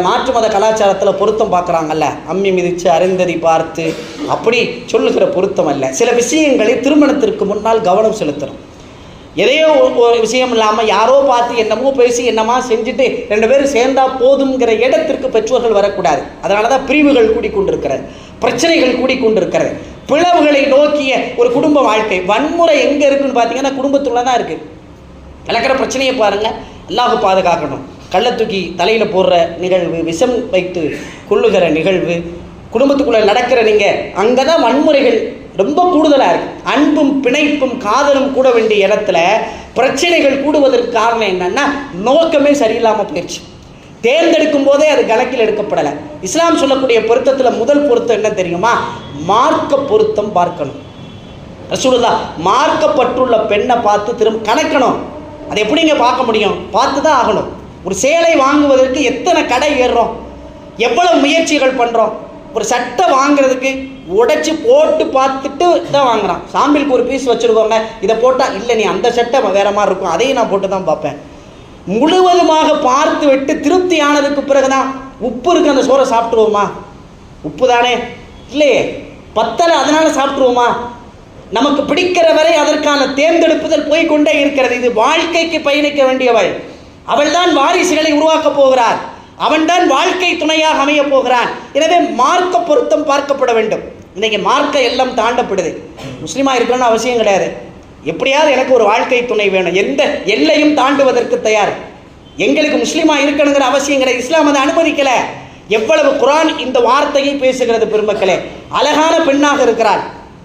மாற்று மத கலாச்சாரத்தில் பொருத்தம் பார்க்குறாங்கல்ல, அம்மி மிதித்து அருந்ததி பார்த்து அப்படி சொல்லுகிற பொருத்தம் அல்ல. சில விஷயங்களை திருமணத்திற்கு முன்னால் கவனம் செலுத்தணும். எதையோ ஒரு விஷயம் இல்லாமல் யாரோ பார்த்து என்னமோ பேசி என்னமா செஞ்சுட்டு 2 பேரும் சேர்ந்தா போதுங்கிற இடத்திற்கு பெற்றோர்கள் வரக்கூடாது. அதனால தான் பிரிவுகள் கூடிக்கொண்டிருக்கிறது, பிரச்சனைகள் கூடிக்கொண்டிருக்கிறது, பிளவுகளை நோக்கிய ஒரு குடும்ப வாழ்க்கை. வன்முறை எங்கே இருக்குன்னு பார்த்தீங்கன்னா குடும்பத்துள்ள தான் இருக்குது. நடக்கிற பிரச்சனையை பாருங்கள், அல்லாஹ் பாதுகாக்கணும். கள்ள தூக்கி தலையில் போடுற நிகழ்வு, விஷம் வைத்து கொள்ளுகிற நிகழ்வு, குடும்பத்துக்குள்ளே நடக்கிற நீங்கள் அங்கே தான் வன்முறைகள் ரொம்ப கூடுதலாக இருக்குது. அன்பும் பிணைப்பும் காதலும் கூட வேண்டிய இடத்துல பிரச்சனைகள் கூடுவதற்கு காரணம் என்னன்னா நோக்கமே சரியில்லாமல் போயிடுச்சு. தேர்ந்தெடுக்கும் போதே அது கணக்கில் எடுக்கப்படலை. இஸ்லாம் சொல்லக்கூடிய பொருத்தத்தில் முதல் பொருத்தம் என்ன தெரியுமா? மார்க்க பொருத்தம் பார்க்கணும். ரசூலுல்லாஹ் மார்க்கப்பட்டுள்ள பெண்ணை பார்த்து திரும்ப கணக்கணும். அது எப்படிங்க பார்க்க முடியும்? பார்த்து தான் ஆகணும். ஒரு சேலை வாங்குவதற்கு எத்தனை கடை ஏறுறோம், எவ்வளவு முயற்சிகள் பண்ணுறோம். ஒரு சட்டை வாங்குறதுக்கு உடைச்சி போட்டு பார்த்துட்டு தான் வாங்குறான். சாம்பிளுக்கு ஒரு பீஸ் வச்சுருக்கோங்க, இதை போட்டால் இல்லை நீ அந்த சட்டை வேறு மாதிரி இருக்கும், அதையும் நான் போட்டு தான் பார்ப்பேன். முழுவதுமாக பார்த்து விட்டு திருப்தி ஆனதுக்கு பிறகு தான் உப்பு இருக்குது அந்த சோறை சாப்பிட்ருவோமா? உப்பு தானே, இல்லையே, பத்தலை அதனால் சாப்பிட்ருவோமா? நமக்கு பிடிக்கிற வரை அதற்கான தேர்ந்தெடுப்புதல் போய்கொண்டே இருக்கிறது. இது வாழ்க்கைக்கு பயணிக்க வேண்டியவள். அவள் தான் வாரிசுகளை உருவாக்கப் போகிறார், அவன்தான் வாழ்க்கை துணையாக அமைய போகிறான். எனவே மார்க்க பொருத்தம் பார்க்கப்பட வேண்டும். இன்றைக்கி மார்க்க எல்லாம் தாண்டப்படுது. முஸ்லீமாக இருக்கணும்னு அவசியம் கிடையாது. எப்படியாவது எனக்கு ஒரு வாழ்க்கை துணை வேணும், எந்த எல்லையும் தாண்டுவதற்கு தயார். எங்களுக்கு முஸ்லீமாக இருக்கணுங்கிற அவசியம் கிடையாது. இஸ்லாம் அதை அனுமதிக்கலை. எவ்வளவு குர்ஆன் இந்த வார்த்தையை பேசுகிறது பெருமக்களே. அழகான பெண்ணாக இருக்கிறார்,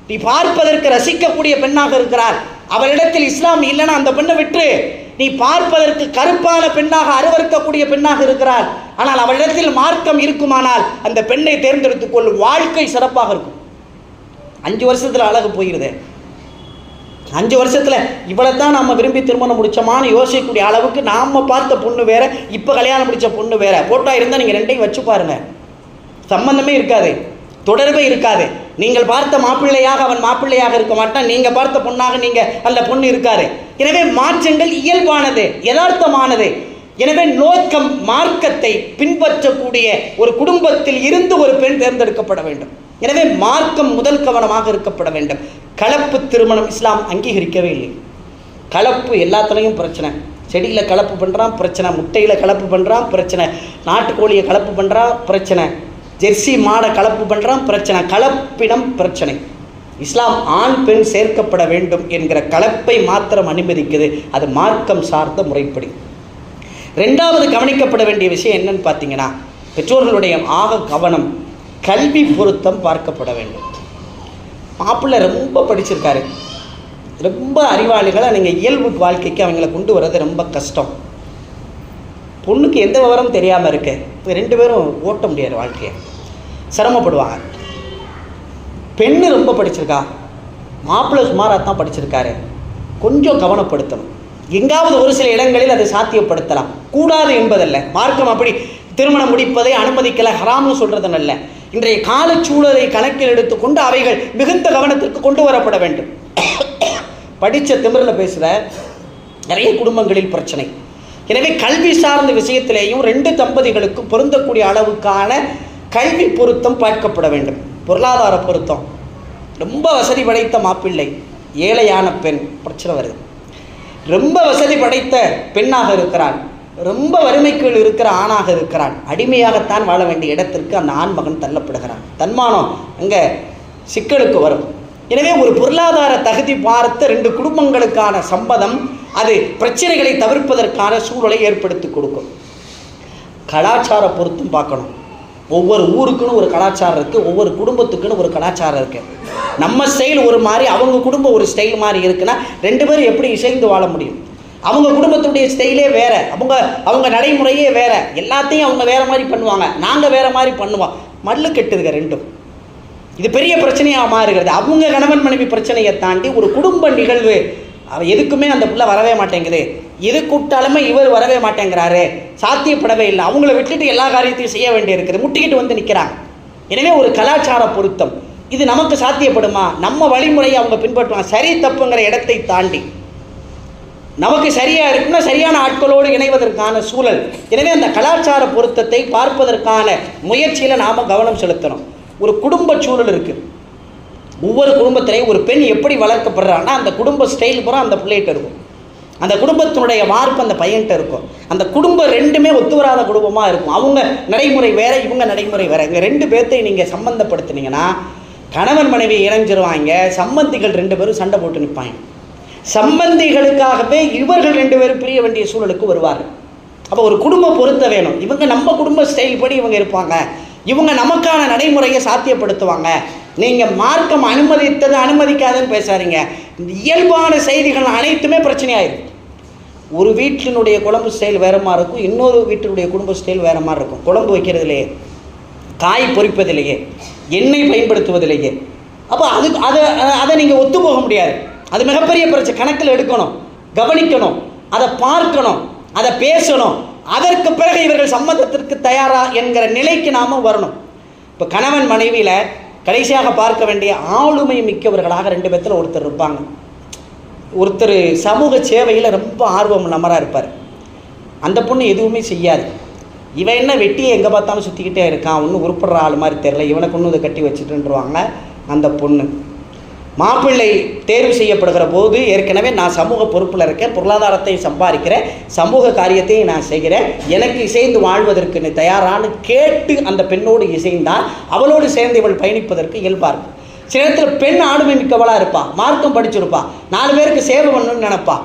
நீ பார்ப்பதற்கு ரசிக்கக்கூடிய பெண்ணாக இருக்கிறார், அவளிடத்தில் இஸ்லாம் இல்லைன்னா அந்த பெண்ணை விட்டு நீ பார்ப்பதற்கு கருப்பான பெண்ணாக அருவருக்கக்கூடிய பெண்ணாக இருக்கிறார், ஆனால் அவளிடத்தில் மார்க்கம் இருக்குமானால் அந்த பெண்ணை தேர்ந்தெடுத்துக் கொள்ளும், வாழ்க்கை சிறப்பாக இருக்கும். 5 வருஷத்தில் அழகு போயிருது. 5 வருஷத்தில் இவளை தான் நம்ம விரும்பி திருமணம் முடிச்சோமான்னு யோசிக்கக்கூடிய அளவுக்கு நாம் பார்த்த பொண்ணு வேற, இப்போ கல்யாணம் முடித்த பொண்ணு வேற. போட்டோ இருந்தால் நீங்கள் 2ஐயும் வச்சு பாருங்க, சம்பந்தமே இருக்காது, தொடர்பே இருக்காது. நீங்கள் பார்த்த மாப்பிள்ளையாக அவன் மாப்பிள்ளையாக இருக்க மாட்டான், நீங்கள் பார்த்த பொண்ணாக நீங்கள் அந்த பொண்ணு இருக்காது. எனவே மாற்றங்கள் இயல்பானது, யதார்த்தமானது. எனவே நோக்கம் மார்க்கத்தை பின்பற்றக்கூடிய ஒரு குடும்பத்தில் இருந்து ஒரு பெண் தேர்ந்தெடுக்கப்பட வேண்டும். எனவே மார்க்கம் முதல் கவனமாக இருக்கப்பட வேண்டும். கலப்பு திருமணம் இஸ்லாம் அங்கீகரிக்கவே இல்லை. கலப்பு எல்லாத்துலேயும் பிரச்சனை. செடியில் கலப்பு பண்ணுறான் பிரச்சனை, முட்டையில் கலப்பு பண்ணுறான் பிரச்சனை, நாட்டுக்கோழியை கலப்பு பண்ணுறான் பிரச்சனை, ஜெர்சி மாடை கலப்பு பண்ணுறான் பிரச்சனை, கலப்பினம் பிரச்சனை. இஸ்லாம் ஆண் பெண் சேர்க்கப்பட வேண்டும் என்கிற கலப்பை மாத்திரம் அனுமதிக்குது. அது மார்க்கம் சார்ந்த முறைப்படி. 2வது கவனிக்கப்பட வேண்டிய விஷயம் என்னன்னு பார்த்தீங்கன்னா, பெற்றோர்களுடைய கவனம் கல்வி பொருத்தம் பார்க்கப்பட வேண்டும். மாப்பிள்ளை ரொம்ப படிச்சிருக்காரு, ரொம்ப அறிவாளிகளை நீங்கள் இயல்பு வாழ்க்கைக்கு அவங்கள கொண்டு வர்றது ரொம்ப கஷ்டம். பொண்ணுக்கு எந்த விவரம் தெரியாமல் இருக்கு, 2 பேரும் ஓட்ட முடியாது, வாழ்க்கையை சிரமப்படுவாங்க. பெண்ணு ரொம்ப படிச்சிருக்கா, மாப்பிள்ளை சுமாராக தான் படிச்சிருக்காரு, கொஞ்சம் கவனப்படுத்தணும். எங்காவது ஒரு சில இடங்களில் அதை சாத்தியப்படுத்தலாம், கூடாது என்பதல்ல. மார்க்கம் அப்படி திருமணம் முடிப்பதை அனுமதிக்கலை, ஹராம்னு சொல்கிறது நல்ல. இன்றைய காலச்சூழலை கணக்கில் எடுத்துக்கொண்டு அவைகள் மிகுந்த கவனத்திற்கு கொண்டு வரப்பட வேண்டும். படித்த திமிரில் பேசுகிற நிறைய குடும்பங்களில் பிரச்சனை. எனவே கல்வி சார்ந்த விஷயத்திலேயும் 2 தம்பதிகளுக்கும் பொருந்தக்கூடிய அளவுக்கான கல்வி பொருத்தம் பார்க்கப்பட வேண்டும். பொருளாதார பொருத்தம், ரொம்ப வசதி படைத்த மாப்பிள்ளை, ஏழையான பெண், பிரச்சனை வருது. ரொம்ப வசதி படைத்த பெண்ணாக இருக்கிறான், ரொம்ப வறுமைக்குள் இருக்கிற ஆணாக இருக்கிறான், அடிமையாகத்தான் வாழ வேண்டிய இடத்திற்கு அந்த ஆண் மகன் தள்ளப்படுகிறான். தன்மானம் அங்கே சிக்கலுக்கு வரும். எனவே ஒரு பொருளாதார தகுதி பார்த்த 2 குடும்பங்களுக்கான சம்பதம் அது பிரச்சனைகளை தவிர்ப்பதற்கான சூழலை ஏற்படுத்தி கொடுக்கும். கலாச்சார பொருத்தும் பார்க்கணும். ஒவ்வொரு ஊருக்குன்னு ஒரு கலாச்சாரம் இருக்குது, ஒவ்வொரு குடும்பத்துக்குன்னு ஒரு கலாச்சாரம் இருக்குது. நம்ம ஸ்டைல் ஒரு மாதிரி, அவங்க குடும்பம் ஒரு ஸ்டைல் மாதிரி இருக்குன்னா 2 பேரும் எப்படி இசைந்து வாழ முடியும்? அவங்க குடும்பத்துடைய ஸ்டைலே வேறு, அவங்க நடைமுறையே வேறு, எல்லாத்தையும் அவங்க வேறு மாதிரி பண்ணுவாங்க, நாங்கள் வேறு மாதிரி பண்ணுவோம். மல்லு கெட்டுதுங்க 2ம். இது பெரிய பிரச்சனையாக மாறுகிறது. அவங்க கணவன் மனைவி பிரச்சனையை தாண்டி ஒரு குடும்ப நிகழ்வு, எதுக்குமே அந்த பிள்ளை வரவே மாட்டேங்குது, எது கூப்பிட்டாலுமே இவர் வரவே மாட்டேங்கிறாரு, சாத்தியப்படவே இல்லை, அவங்கள விட்டுட்டு எல்லா காரியத்தையும் செய்ய வேண்டியிருக்குது, முட்டிக்கிட்டு வந்து நிற்கிறாங்க. எனவே ஒரு கலாச்சார பொருத்தம், இது நமக்கு சாத்தியப்படுமா? நம்ம வழிமுறையை அவங்க பின்பற்றுவாங்க, சரி தப்புங்கிற இடத்தை தாண்டி. நமக்கு சரியாக இருக்குன்னா சரியான ஆட்களோடு இணைவதற்கான சூழல். எனவே அந்த கலாச்சார பொருத்தத்தை பார்ப்பதற்கான முயற்சியில் நாம் கவனம் செலுத்தணும். ஒரு குடும்ப சூழல் இருக்குது. ஒவ்வொரு குடும்பத்திலையும் ஒரு பெண் எப்படி வளர்க்கப்படுறான்னா அந்த குடும்ப ஸ்டைல் பூரா அந்த பிள்ளைகிட்ட இருக்கும். அந்த குடும்பத்தினுடைய வார்ப்பு அந்த பையன்கிட்ட இருக்கும். அந்த குடும்பம் ரெண்டுமே ஒத்து வராத குடும்பமாக இருக்கும். அவங்க நடைமுறை வேறு, இவங்க நடைமுறை வேறு. இங்கே ரெண்டு பேர்த்தையும் நீங்கள் சம்பந்தப்படுத்தினீங்கன்னா கணவன் மனைவி இணைஞ்சிருவாங்க. சம்பந்திகள் ரெண்டு பேரும் சண்டை போட்டு நிற்பாங்க. சம்பந்திகளுக்காகவே இவர்கள் ரெண்டு பேரும் பிரிய வேண்டிய சூழலுக்கு வருவார்கள். அப்போ ஒரு குடும்ப பொருத்த வேணும். இவங்க நம்ம குடும்ப ஸ்டைல் படி இவங்க இருப்பாங்க, இவங்க நமக்கான நடைமுறையை சாத்தியப்படுத்துவாங்க. நீங்கள் மார்க்கம் அனுமதித்தது அனுமதிக்காதுன்னு பேசாதீங்க. இயல்பான செய்திகள் அனைத்துமே பிரச்சனையாயிடும். ஒரு வீட்டினுடைய குழம்பு ஸ்டைல் வேறு மாதிரி இருக்கும், இன்னொரு வீட்டினுடைய குடும்ப ஸ்டைல் வேறு மாதிரி இருக்கும். குழம்பு வைக்கிறதுலையே, காய் பொரிப்பதிலேயே, எண்ணெய் பயன்படுத்துவதிலேயே. அப்போ அதை நீங்கள் ஒத்து போக முடியாது. அது மிகப்பெரிய பிரச்சனை. கணக்கில் எடுக்கணும், கவனிக்கணும், அதை பார்க்கணும், அதை பேசணும். அதற்கு பிறகு இவர்கள் சம்மதத்திற்கு தயாரா என்கிற நிலைக்கு நாம் வரணும். இப்போ கணவன் மனைவியில் கடைசியாக பார்க்க வேண்டிய ஆளுமை மிக்கவர்களாக ரெண்டு பேர்த்தில் ஒருத்தர் இருப்பாங்க. ஒருத்தர் சமூக சேவையில் ரொம்ப ஆர்வம் நம்மராக இருப்பார். அந்த பொண்ணு எதுவுமே செய்யாது. இவன் என்ன வெட்டியை எங்கே பார்த்தாலும் சுற்றிக்கிட்டே இருக்கான், ஒன்றும் உருப்படுற ஆள் மாதிரி தெரில, இவனுக்கு ஒன்று இதை கட்டி வச்சுட்டுருவாங்க. அந்த பொண்ணு மாப்பிள்ளை தேர்வு செய்யப்படுகிற போது ஏற்கனவே நான் சமூக பொறுப்பில் இருக்கேன், பொருளாதாரத்தை சம்பாதிக்கிறேன், சமூக காரியத்தையும் நான் செய்கிறேன், எனக்கு இசைந்து வாழ்வதற்கு நீ தயாரானு கேட்டு அந்த பெண்ணோடு இசைந்தால் அவளோடு சேர்ந்து இவள் பயணிப்பதற்கு இயல்பாக இருக்கும். சில இடத்துல பெண் ஆளுமை மிக்கவளாக இருப்பா, மார்க்கம் படிச்சிருப்பா, 4 பேருக்கு சேவை பண்ணணும்னு நினைப்பா.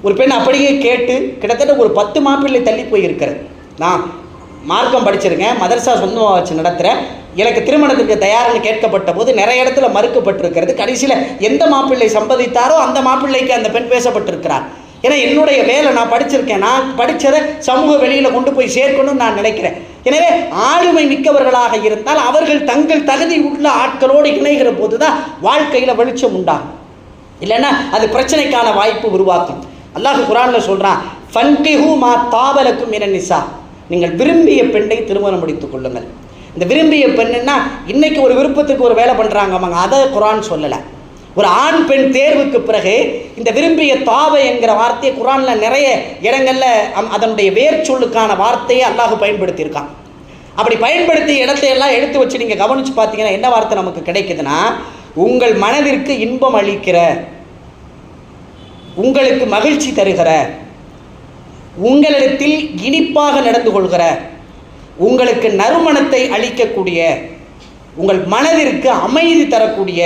ஒரு பெண் அப்படியே கேட்டு கிட்டத்தட்ட ஒரு 10 மாப்பிள்ளை தள்ளி போயிருக்கிறது. நான் மார்க்கம் படிச்சிருக்கேன், மதரசா சொந்தமாக வச்சு நடத்துகிறேன், எனக்கு திருமணத்துக்கு தயார்னு கேட்கப்பட்ட போது நிறைய இடத்துல மறுக்கப்பட்டிருக்கிறது. கடைசியில் எந்த மாப்பிள்ளை சம்பதித்தாரோ அந்த மாப்பிள்ளைக்கு அந்த பெண் பேசப்பட்டிருக்கிறார். ஏன்னா என்னுடைய வேலை, நான் படிச்சிருக்கேன், நான் படித்ததை சமூக வெளியில் கொண்டு போய் சேர்க்கணும்னு நான் நினைக்கிறேன். எனவே ஆளுமை மிக்கவர்களாக இருந்தால் அவர்கள் தங்கள் தகுதி உள்ள ஆட்களோடு இணைகிற போது தான் வாழ்க்கையில் வெளிச்சம் உண்டாகும். இல்லைன்னா அது பிரச்சனைக்கான வாய்ப்பு உருவாக்கும். அல்லாஹ் குர்ஆனில் சொல்கிறான், ஃபன்கிஹு மா தாபலக்கும் மினன் நிசா, நீங்கள் விரும்பிய பெண்ணை திருமணம் முடித்துக் கொள்ளுங்கள். இந்த விரும்பிய பெண்ணுன்னா இன்றைக்கி ஒரு விருப்பத்துக்கு ஒரு வேலை பண்ணுறாங்க அவங்க, அதை குர்ஆன் சொல்லலை. ஒரு ஆண் பெண் தேர்வுக்கு பிறகு இந்த விரும்பிய தாவை என்கிற வார்த்தையை குர்ஆனில் நிறைய இடங்களில் அதனுடைய வேர் சொல்லுக்கான வார்த்தையை அல்லாஹ் பயன்படுத்தியிருக்கான். அப்படி பயன்படுத்திய இடத்தையெல்லாம் எடுத்து வச்சு நீங்கள் கவனித்து பார்த்தீங்கன்னா என்ன வார்த்தை நமக்கு கிடைக்குதுன்னா, உங்கள் மனதிற்கு இன்பம் அளிக்கிற, உங்களுக்கு மகிழ்ச்சி தருகிற, உங்களிடத்தில் இனிப்பாக நடந்து கொள்கிற, உங்களுக்கு நறுமணத்தை அளிக்கக்கூடிய, உங்கள் மனதிற்கு அமைதி தரக்கூடிய,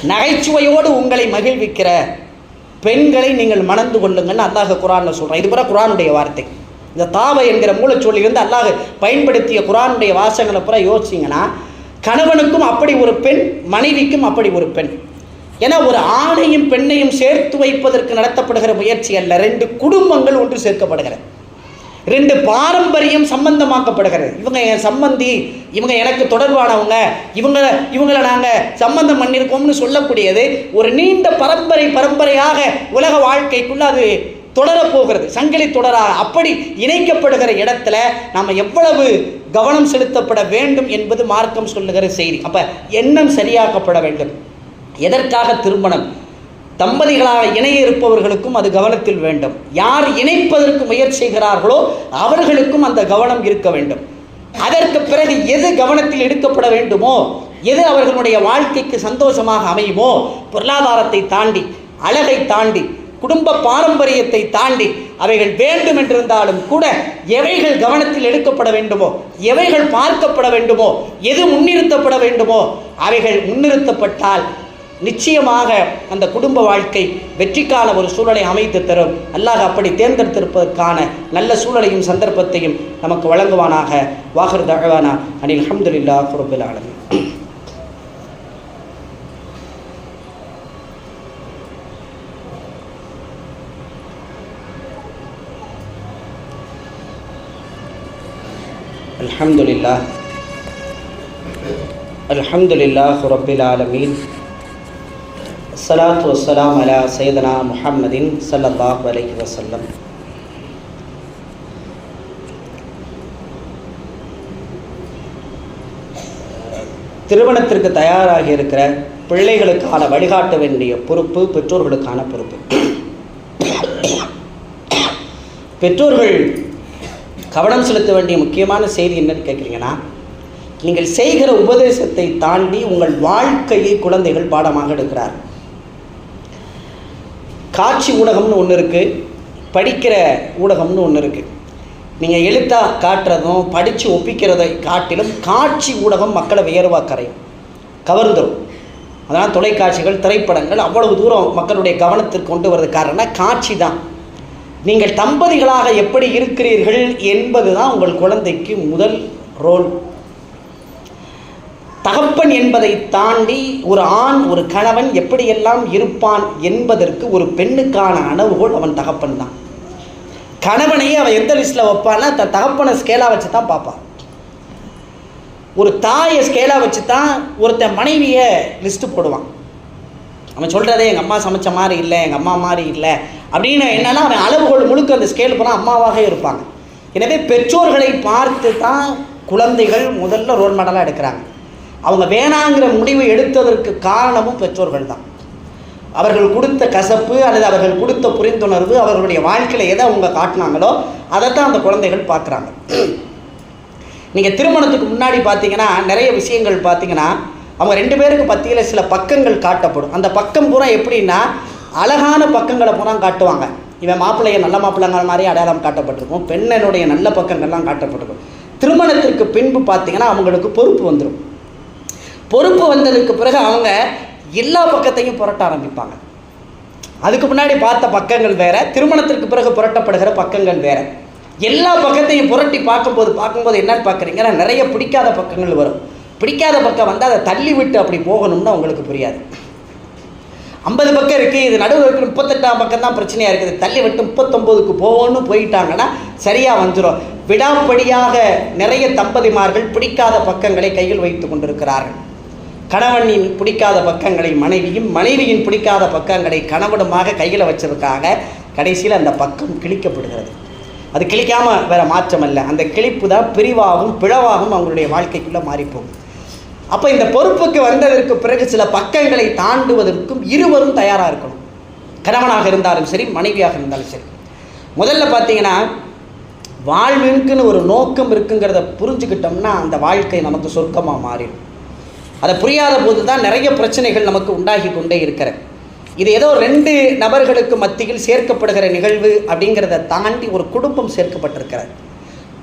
நகைச்சுவையோடு உங்களை மகிழ்விக்கிற பெண்களை நீங்கள் மணந்து கொள்ளுங்கள்னு அல்லாஹ் குர்ஆனில் சொல்கிறான். இது பிற குர்ஆனுடைய வார்த்தை. இந்த தாவை என்கிற மூலச்சொல்லிலிருந்து அல்லாஹ் பயன்படுத்திய குர்ஆனுடைய வாசகங்களை பூரா யோசிச்சிங்கன்னா, கணவனுக்கும் அப்படி ஒரு பெண், மனைவிக்கும் அப்படி ஒரு பெண். ஏன்னா ஒரு ஆணையும் பெண்ணையும் சேர்த்து வைப்பதற்கு நடத்தப்படுகிற முயற்சி அல்ல, 2 குடும்பங்கள் ஒன்று சேர்க்கப்படுகிறது, 2 பாரம்பரியம் சம்பந்தமாக்கப்படுகிறது. இவங்க என் சம்பந்தி, இவங்க எனக்கு தொடர்பானவங்க, இவங்களை நாங்கள் சம்பந்தம் பண்ணியிருக்கோம்னு சொல்லக்கூடியது ஒரு நீண்ட பரம்பரையாக உலக வாழ்க்கைக்குள்ள அது தொடரப்போகிறது, சங்கிலி தொடராக. அப்படி இணைக்கப்படுகிற இடத்துல நாம் எவ்வளவு கவனம் செலுத்தப்பட வேண்டும் என்பது மார்க்கம் சொல்லுகிற செய்தி. அப்போ எண்ணம் சரியாக்கப்பட வேண்டும். எதற்காக திருமணம்? தம்பதிகளாக இணைய இருப்பவர்களுக்கும் அது கவனத்தில் வேண்டும். யார் இணைப்பதற்கு முயற்சி செய்கிறார்களோ அவர்களுக்கும் அந்த கவனம் இருக்க வேண்டும். அதற்கு பிறகு எது கவனத்தில் எடுக்கப்பட வேண்டுமோ, எது அவர்களுடைய வாழ்க்கைக்கு சந்தோஷமாக அமையுமோ, பொருளாதாரத்தை தாண்டி, அழகை தாண்டி, குடும்ப பாரம்பரியத்தை தாண்டி அவைகள் வேண்டும் என்றிருந்தாலும் கூட எவைகள் கவனத்தில் எடுக்கப்பட வேண்டுமோ, எவைகள் பார்க்கப்பட வேண்டுமோ, எது முன்னிறுத்தப்பட வேண்டுமோ அவைகள் முன்னிறுத்தப்பட்டால் நிச்சயமாக அந்த குடும்ப வாழ்க்கை வெற்றிக்கான ஒரு சூழலை அமைத்து தரும். அல்லாஹ் அப்படி தேர்ந்தெடுத்திருப்பதற்கான நல்ல சூழலையும் சந்தர்ப்பத்தையும் நமக்கு வழங்குவானாக. வாஹிர் தஅவானா அனில் ஹம்துலில்லாஹி ரப்பில் ஆலமீன். அல்ஹம்துலில்லாஹி ரப்பில் ஆலமீன். ஸலாத்து வஸ்ஸலாம் அலா சையதனா முஹம்மதின் ஸல்லல்லாஹு அலைஹி வஸல்லம். திருமணத்திற்கு தயாராகி இருக்கிற பிள்ளைகளுக்கான வழிகாட்ட வேண்டிய பொறுப்பு பெற்றோர்களுக்கான பொறுப்பு. பெற்றோர்கள் கவனம் செலுத்த வேண்டிய முக்கியமான செய்தி என்னன்னு கேட்குறீங்கன்னா, நீங்கள் செய்கிற உபதேசத்தை தாண்டி உங்கள் வாழ்க்கையை குழந்தைகள் பாடமாக எடுக்கிறார். காட்சி ஊடகம்னு ஒன்று இருக்குது, படிக்கிற ஊடகம்னு ஒன்று இருக்குது. நீங்கள் எழுத்தாக காட்டுறதும் படித்து ஒப்பிக்கிறதை காட்டிலும் காட்சி ஊடகம் மக்களை வியர்வா கவர்ந்துடும். அதனால் தொலைக்காட்சிகள், திரைப்படங்கள் அவ்வளவு தூரம் மக்களுடைய கவனத்திற்கு கொண்டு வரது காரணம் காட்சி தான். நீங்கள் தம்பதிகளாக எப்படி இருக்கிறீர்கள் என்பது தான் உங்கள் குழந்தைக்கு முதல் ரோல். தகப்பன் என்பதை தாண்டி ஒரு ஆண், ஒரு கணவன் எப்படியெல்லாம் இருப்பான் என்பதற்கு ஒரு பெண்ணுக்கான அளவுகோல் அவன் தகப்பன் தான். கணவனையே அவன் எந்த லிஸ்ட்டில் வைப்பான்னா தன் தகப்பனை ஸ்கேலாக வச்சு தான் பார்ப்பான். ஒரு தாயை ஸ்கேலாக வச்சு தான் ஒருத்தன் மனைவியை லிஸ்ட்டு போடுவான். அவன் சொல்கிறதே எங்கள் அம்மா சமைச்ச மாதிரி இல்லை, எங்கள் அம்மா மாதிரி இல்லை அப்படின்னு என்னென்னா அவன் அளவுகோல் முழுக்க அந்த ஸ்கேல் போனால் அம்மாவாக இருப்பாங்க. எனவே பெற்றோர்களை பார்த்து தான் குழந்தைகள் முதல்ல ரோல் மாடலாக எடுக்கிறாங்க. அவங்க வேணாங்கிற முடிவு எடுத்ததற்கு காரணமும் பெற்றோர்கள் தான். அவர்கள் கொடுத்த கசப்பு அல்லது அவர்கள் கொடுத்த புரிந்துணர்வு, அவர்களுடைய வாழ்க்கையில் எதை அவங்க காட்டினாங்களோ அதைத்தான் அந்த குழந்தைகள் பார்க்குறாங்க. நீங்கள் திருமணத்துக்கு முன்னாடி பார்த்தீங்கன்னா நிறைய விஷயங்கள் பார்த்தீங்கன்னா அவங்க 2 பேருக்கு மத்தியில் சில பக்கங்கள் காட்டப்படும். அந்த பக்கம் பூரா எப்படின்னா அழகான பக்கங்களை பூரா காட்டுவாங்க. இவன் மாப்பிள்ளைய நல்ல மாப்பிள்ளைங்கிற மாதிரி அடையாளம் காட்டப்பட்டிருக்கும், பெண்ணனுடைய நல்ல பக்கங்கள்லாம் காட்டப்பட்டிருக்கும். திருமணத்திற்கு பின்பு பார்த்தீங்கன்னா அவங்களுக்கு பொறுப்பு வந்துடும். பொறுப்பு வந்ததுக்கு பிறகு அவங்க எல்லா பக்கத்தையும் புரட்ட ஆரம்பிப்பாங்க. அதுக்கு முன்னாடி பார்த்த பக்கங்கள் வேறு, திருமணத்திற்கு பிறகு புரட்டப்படுகிற பக்கங்கள் வேறு. எல்லா பக்கத்தையும் புரட்டி பார்க்கும்போது என்னன்னு பார்க்குறீங்கன்னா நிறைய பிடிக்காத பக்கங்கள் வரும். பிடிக்காத பக்கம் வந்து அதை தள்ளி விட்டு அப்படி போகணும்னு அவங்களுக்கு புரியாது. 50 பக்கம் இருக்குது, இது நடுவில் இருக்கிற 38ஆம் பக்கம் தான் பிரச்சனையாக இருக்குது, தள்ளி விட்டு 39க்கு போவோன்னு போயிட்டாங்கன்னா சரியாக வந்துடும். விடாப்படியாக நிறைய தம்பதிமார்கள் பிடிக்காத பக்கங்களை கையில் வைத்து கொண்டிருக்கிறார்கள். கணவனின் பிடிக்காத பக்கங்களை மனைவியும், மனைவியின் பிடிக்காத பக்கங்களை கணவனுமாக கையில் வச்சதுக்காக கடைசியில் அந்த பக்கம் கிழிக்கப்படுகிறது. அது கிழிக்காமல் வேறு மாற்றம் அல்ல, அந்த கிழிப்பு தான் பிரிவாகவும் பிளவாகவும் அவங்களுடைய வாழ்க்கைக்குள்ளே மாறிப்போகும். அப்போ இந்த பொறுப்புக்கு வந்ததற்கு பிறகு சில பக்கங்களை தாண்டுவதற்கும் இருவரும் தயாராக இருக்கணும். கணவனாக இருந்தாலும் சரி, மனைவியாக இருந்தாலும் சரி. முதல்ல பார்த்தீங்கன்னா வாழ்வுக்குன்னு ஒரு நோக்கம் இருக்குங்கிறத புரிஞ்சுக்கிட்டோம்னா அந்த வாழ்க்கை நமக்கு சொர்க்கமாக மாறிடும். அதை புரியாத போது தான் நிறைய பிரச்சனைகள் நமக்கு உண்டாகி கொண்டே இருக்கிறது. இது ஏதோ 2 நபர்களுக்கு மத்தியில் சேர்க்கப்படுகிற நிகழ்வு அப்படிங்கிறத தாண்டி ஒரு குடும்பம் சேர்க்கப்பட்டிருக்கிறது.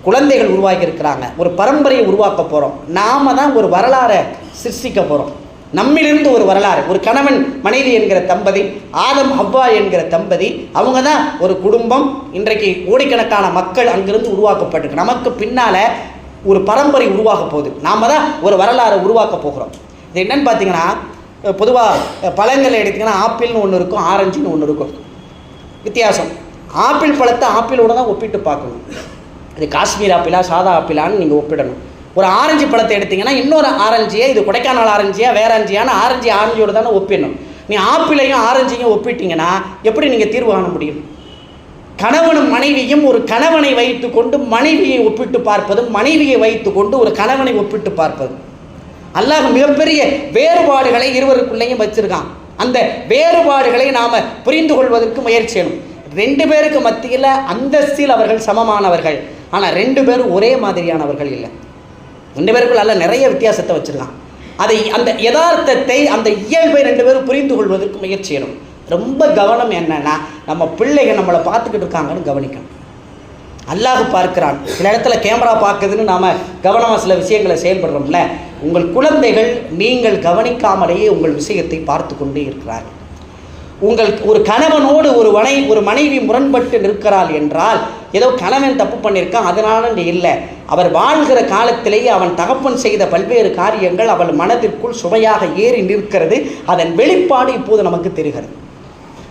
குழந்தைகள் உருவாக்கி இருக்கிறாங்க, ஒரு பரம்பரையை உருவாக்க போகிறோம். நாம் தான் ஒரு வரலாறை சிருஷ்டிக்க போகிறோம். நம்மிலிருந்து ஒரு வரலாறு, ஒரு கணவன் மனைவி என்கிற தம்பதி, ஆதம் ஹவ்வா என்கிற தம்பதி, அவங்க தான் ஒரு குடும்பம். இன்றைக்கு கோடிக்கணக்கான மக்கள் அங்கிருந்து உருவாக்கப்பட்டிருக்கு. நமக்கு பின்னால் ஒரு பரம்பரை உருவாக போகுது. நாம் தான் ஒரு வரலாறை உருவாக்க போகிறோம். இது என்னன்னு பார்த்தீங்கன்னா, பொதுவாக பழங்களை எடுத்திங்கன்னா ஆப்பிள்னு ஒன்று இருக்கும், ஆரஞ்சுன்னு ஒன்று இருக்கும். வித்தியாசம். ஆப்பிள் பழத்தை ஆப்பிளோடு தான் ஒப்பிட்டு பார்க்கணும். இது காஷ்மீர் ஆப்பிளா சாதா ஆப்பிளான்னு நீங்கள் ஒப்பிடணும். ஒரு ஆரஞ்சு பழத்தை எடுத்திங்கன்னா இன்னொரு ஆரஞ்சியை, இது கொடைக்கானல் ஆரஞ்சியா வேற ஆரஞ்சியோடு தானே ஒப்பிடணும். நீ ஆப்பிளையும் ஆரஞ்சையும் ஒப்பிட்டீங்கன்னா எப்படி நீங்கள் தீர்வு காண முடியும்? கணவனும் மனைவியும் ஒரு கணவனை வைத்து கொண்டு மனைவியை ஒப்பிட்டு பார்ப்பதும், மனைவியை வைத்து கொண்டு ஒரு கணவனை ஒப்பிட்டு பார்ப்பதும். அல்லாஹ் மிகப்பெரிய வேறுபாடுகளை இருவருக்குள்ளேயும் வச்சிருக்கான். அந்த வேறுபாடுகளை நாம் புரிந்து கொள்வதற்கு முயற்சி செய்யணும். 2 பேருக்கு மத்தியில் அந்தஸ்தில் அவர்கள் சமமானவர்கள், ஆனால் 2 பேரும் ஒரே மாதிரியானவர்கள் இல்லை. 2 பேருக்குள்ள அல்ல நிறைய வித்தியாசத்தை வச்சுருக்கான். அதை அந்த யதார்த்தத்தை, அந்த இயல்பை 2 பேரும் புரிந்து கொள்வதற்கு முயற்சி செய்யணும். ரொம்ப கவனம் என்னன்னா, நம்ம பிள்ளைகள் நம்மளை பார்த்துக்கிட்டு இருக்காங்கன்னு கவனிக்கணும். அல்லாஹ் பார்க்கிறான். சில இடத்துல கேமரா பார்க்குதுன்னு நாம் கவனமாக சில விஷயங்களை செயல்படுறோம்ல. உங்கள் குழந்தைகள் நீங்கள் கவனிக்காமலேயே உங்கள் விஷயத்தை பார்த்து கொண்டே இருக்கிறார்கள். உங்கள் ஒரு கணவனோடு ஒரு மனைவி முரண்பட்டு நிற்கிறாள் என்றால் ஏதோ கணவன் தப்பு பண்ணியிருக்கான் அதனால இல்லை. அவர் வாழ்கிற காலத்திலேயே அவன் தகப்பன் செய்த பல்வேறு காரியங்கள் அவள் மனதிற்குள் சுவையாக ஏறி நிற்கிறது. அதன் வெளிப்பாடு இப்போது நமக்கு தெரிகிறது.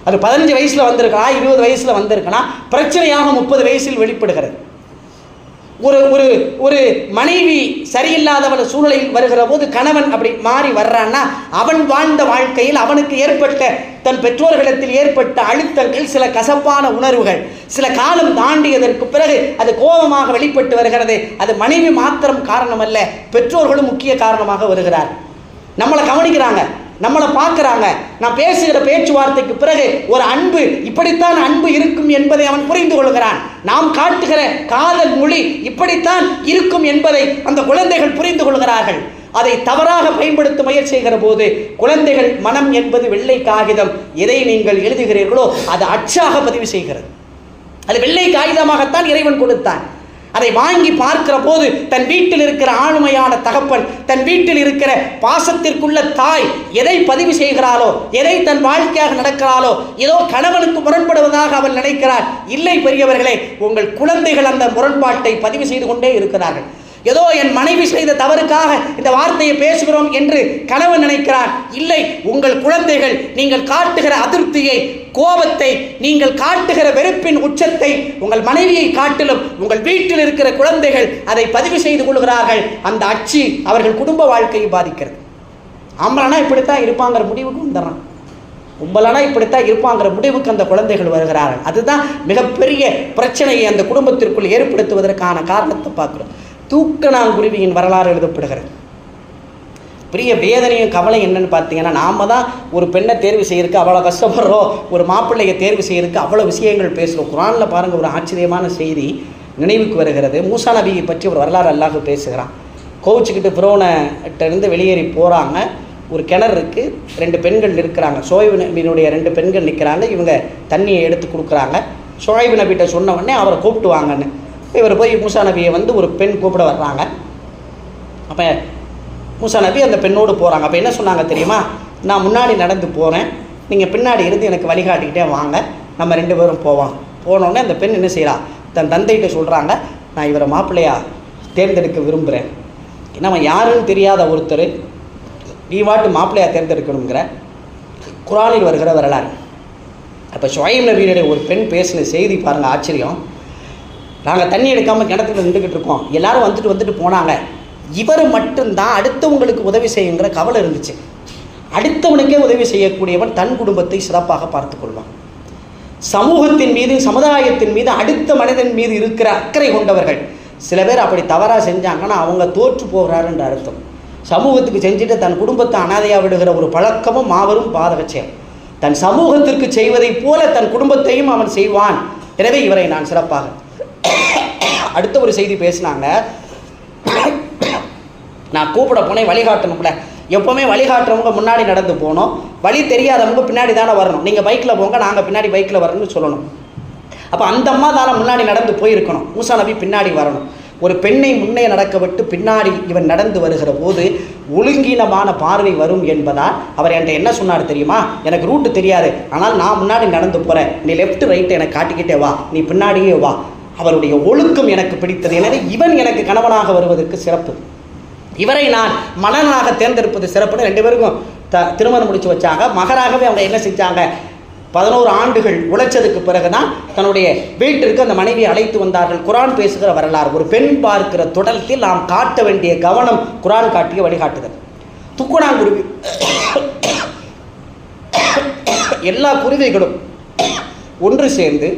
அது 15 வயசில் வந்திருக்கா, 20 வயசில் வந்திருக்கனா, பிரச்சனையாக 30 வயசில் வெளிப்படுகிறது. ஒரு மனைவி சரியில்லாதவன் சூழ்நிலையில் வருகிற போது கணவன் அப்படி மாறி வர்றான்னா அவன் வாழ்ந்த வாழ்க்கையில் அவனுக்கு ஏற்பட்ட, தன் பெற்றோர்களிடத்தில் ஏற்பட்ட அழுத்தங்கள், சில கசப்பான உணர்வுகள் சில காலம் தாண்டியதற்கு பிறகு அது கோபமாக வெளிப்பட்டு வருகிறது. அது மனைவி மாத்திரம் காரணம் அல்ல, பெற்றோர்களும் முக்கிய காரணமாக வருகிறார். நம்மளை கவனிக்கிறாங்க. நம்மளை பார்க்குறாங்க. நான் பேசுகிற பேச்சுவார்த்தைக்கு பிறகு ஒரு அன்பு, இப்படித்தான் அன்பு இருக்கும் என்பதை அவன் புரிந்து கொள்கிறான். நாம் காட்டுகிற காதல் மொழி இப்படித்தான் இருக்கும் என்பதை அந்த குழந்தைகள் புரிந்து கொள்கிறார்கள். அதை தவறாக பயன்படுத்த முயற்சி செய்கிற போது குழந்தைகள் மனம் என்பது வெள்ளை காகிதம். எதை நீங்கள் எழுதுகிறீர்களோ அது அச்சாக பதிவு செய்கிறது. அது வெள்ளை காகிதமாகத்தான் இறைவன் கொடுத்தான். அதை வாங்கி பார்க்கிற போது தன் வீட்டில் இருக்கிற ஆளுமையான தகப்பன், தன் வீட்டில் இருக்கிற பாசத்திற்குள்ள தாய் எதை பதிவு செய்கிறாளோ, எதை தன் வாழ்க்கையாக நடக்கிறாளோ, ஏதோ கணவனுக்கு முரண்படுவதாக அவள் நினைக்கிறார். இல்லை பெரியவர்களே, உங்கள் குழந்தைகள் அந்த முரண்பாட்டை பதிவு செய்து கொண்டே இருக்கிறார்கள். ஏதோ என் மனைவி செய்த தவறுக்காக இந்த வார்த்தையை பேசுகிறோம் என்று கணவன் நினைக்கிறார். இல்லை, உங்கள் குழந்தைகள் நீங்கள் காட்டுகிற அதிருப்தியை, கோபத்தை, நீங்கள் காட்டுகிற வெறுப்பின் உச்சத்தை உங்கள் மனைவியை காட்டிலும் உங்கள் வீட்டில் இருக்கிற குழந்தைகள் அதை பதிவு செய்து கொள்கிறார்கள். அந்த அச்சு அவர்கள் குடும்ப வாழ்க்கையை பாதிக்கிறது. ஆம்பளனா இப்படித்தான் இருப்பாங்கிற முடிவுக்கு வந்துடுறான், கும்பலானா இப்படித்தான் இருப்பாங்கிற முடிவுக்கு அந்த குழந்தைகள் வருகிறார்கள். அதுதான் மிகப்பெரிய பிரச்சனையை அந்த குடும்பத்திற்குள் ஏற்படுத்துவதற்கான காரணத்தை பார்க்கிறோம். தூக்கணாங்குருவியின் வரலாறு எழுதப்படுகிறது. பெரிய வேதனையும் கவலை என்னன்னு பார்த்தீங்கன்னா, நாம தான் ஒரு பெண்ணை தேர்வு செய்யறதுக்கு அவ்வளோ கஷ்டப்படுறோம், ஒரு மாப்பிள்ளையை தேர்வு செய்யறதுக்கு அவ்வளோ விஷயங்கள் பேசுகிறோம். குரானில் பாருங்கள், ஒரு ஆச்சரியமான செய்தி நினைவுக்கு வருகிறது. மூசா நபியை பற்றி ஒரு வரலாறு அல்லாஹ் பேசுகிறான். கோவிச்சுக்கிட்டு ஃபிரௌன்கிட்ட இருந்து வெளியேறி போகிறாங்க. ஒரு கிணறு இருக்குது, 2 பெண்கள் இருக்கிறாங்க. ஷுஐப் நபியினுடைய 2 பெண்கள் நிற்கிறாங்க. இவங்க தண்ணியை எடுத்து கொடுக்குறாங்க. ஷுஐப் நபிகிட்ட சொன்ன உடனே அவரை கூப்பிட்டு வாங்கன்னு இவர் போய் மூசா நபியை ஒரு பெண் கூப்பிட வர்றாங்க. அப்போ மூசா நபி அந்த பெண்ணோடு போகிறாங்க. அப்போ என்ன சொன்னாங்க தெரியுமா? நான் முன்னாடி நடந்து போகிறேன், நீங்கள் பின்னாடி இருந்து எனக்கு வழிகாட்டிக்கிட்டே வாங்க, நம்ம 2 பேரும் போவோம். போனோடனே அந்த பெண் என்ன செய்கிறா, தன் தந்தைகிட்ட சொல்கிறாங்க, நான் இவரை மாப்பிள்ளையா தேர்ந்தெடுக்க விரும்புகிறேன். நம்ம யாருன்னு தெரியாத ஒருத்தர் நீ வாட்டு மாப்பிள்ளையா தேர்ந்தெடுக்கணுங்கிற குரானில் வருகிற வரலாறு. அப்போ ஷுஐப் நபியினுடைய ஒரு பெண் பேசின செய்தி பாருங்கள், ஆச்சரியம். நாங்கள் தண்ணி எடுக்காமல் கிணத்துல நின்றுக்கிட்டு இருக்கோம், எல்லோரும் வந்துட்டு போனாங்க. இவர் மட்டும்தான் அடுத்தவங்களுக்கு உதவி செய்யுங்கிற கவலை இருந்துச்சு. அடுத்தவனுக்கே உதவி செய்யக்கூடியவன் தன் குடும்பத்தை சிறப்பாக பார்த்து கொள்வான். சமூகத்தின் மீது, சமுதாயத்தின் மீது, அடுத்த மனிதன் மீது இருக்கிற அக்கறை கொண்டவர்கள். சில பேர் அப்படி தவறாக செஞ்சாங்கன்னா அவங்க தோற்று போகிறாருன்ற அர்த்தம். சமூகத்துக்கு செஞ்சுட்டு தன் குடும்பத்தை அனாதையாக விடுகிற ஒரு பழக்கமும் மாபெரும் பாதக செயல். தன் சமூகத்திற்கு செய்வதைப் போல தன் குடும்பத்தையும் அவன் செய்வான். எனவே இவரை நான் சிறப்பாக. அடுத்த ஒரு செய்தி பேசினாங்க, நான் கூப்பிட போனேன், வழிகாட்டணும்ல. எப்போவுமே வழிகாட்டுறவங்க முன்னாடி நடந்து போகணும், வழி தெரியாதவங்க பின்னாடி தானே வரணும். நீங்கள் பைக்கில் போங்க, நாங்கள் பின்னாடி பைக்கில் வரணும்னு சொல்லணும். அப்போ அந்த அம்மா தானே முன்னாடி நடந்து போயிருக்கணும், மூசா நபி பின்னாடி வரணும். ஒரு பெண்ணை முன்னே நடக்க விட்டு பின்னாடி இவன் நடந்து வருகிற போது ஒழுங்கீனமான பார்வை வரும் என்பதால் அவர் என்கிட்ட என்ன சொன்னார் தெரியுமா? எனக்கு ரூட்டு தெரியாது, ஆனால் நான் முன்னாடி நடந்து போகிறேன், நீ லெஃப்ட் ரைட்டு எனக்கு காட்டிக்கிட்டே வா, நீ பின்னாடியே வா. அவருடைய ஒழுக்கம் எனக்கு பிடித்தது. எனவே இவன் எனக்கு கணவனாக வருவதற்கு சிறப்பு, இவரை நான் மணனாக தேர்ந்தெடுப்பது சிறப்புன்னு 2 பேருக்கும் திருமணம் முடிச்சு வச்சாங்க. மகராகவே அவங்க என்ன செஞ்சாங்க, 11 ஆண்டுகள் உழைச்சதுக்கு பிறகுதான் தன்னுடைய வீட்டிற்கு அந்த மனைவியை அழைத்து வந்தார்கள். குரான் பேசுகிற வரலாறு. ஒரு பெண் பார்க்கிற தொடர்த்தில் நாம் காட்ட வேண்டிய கவனம் குரான் காட்டிய வழிகாட்டுதல். துக்குணாங்குருவி, எல்லா குருவிகளும் ஒன்று சேர்ந்து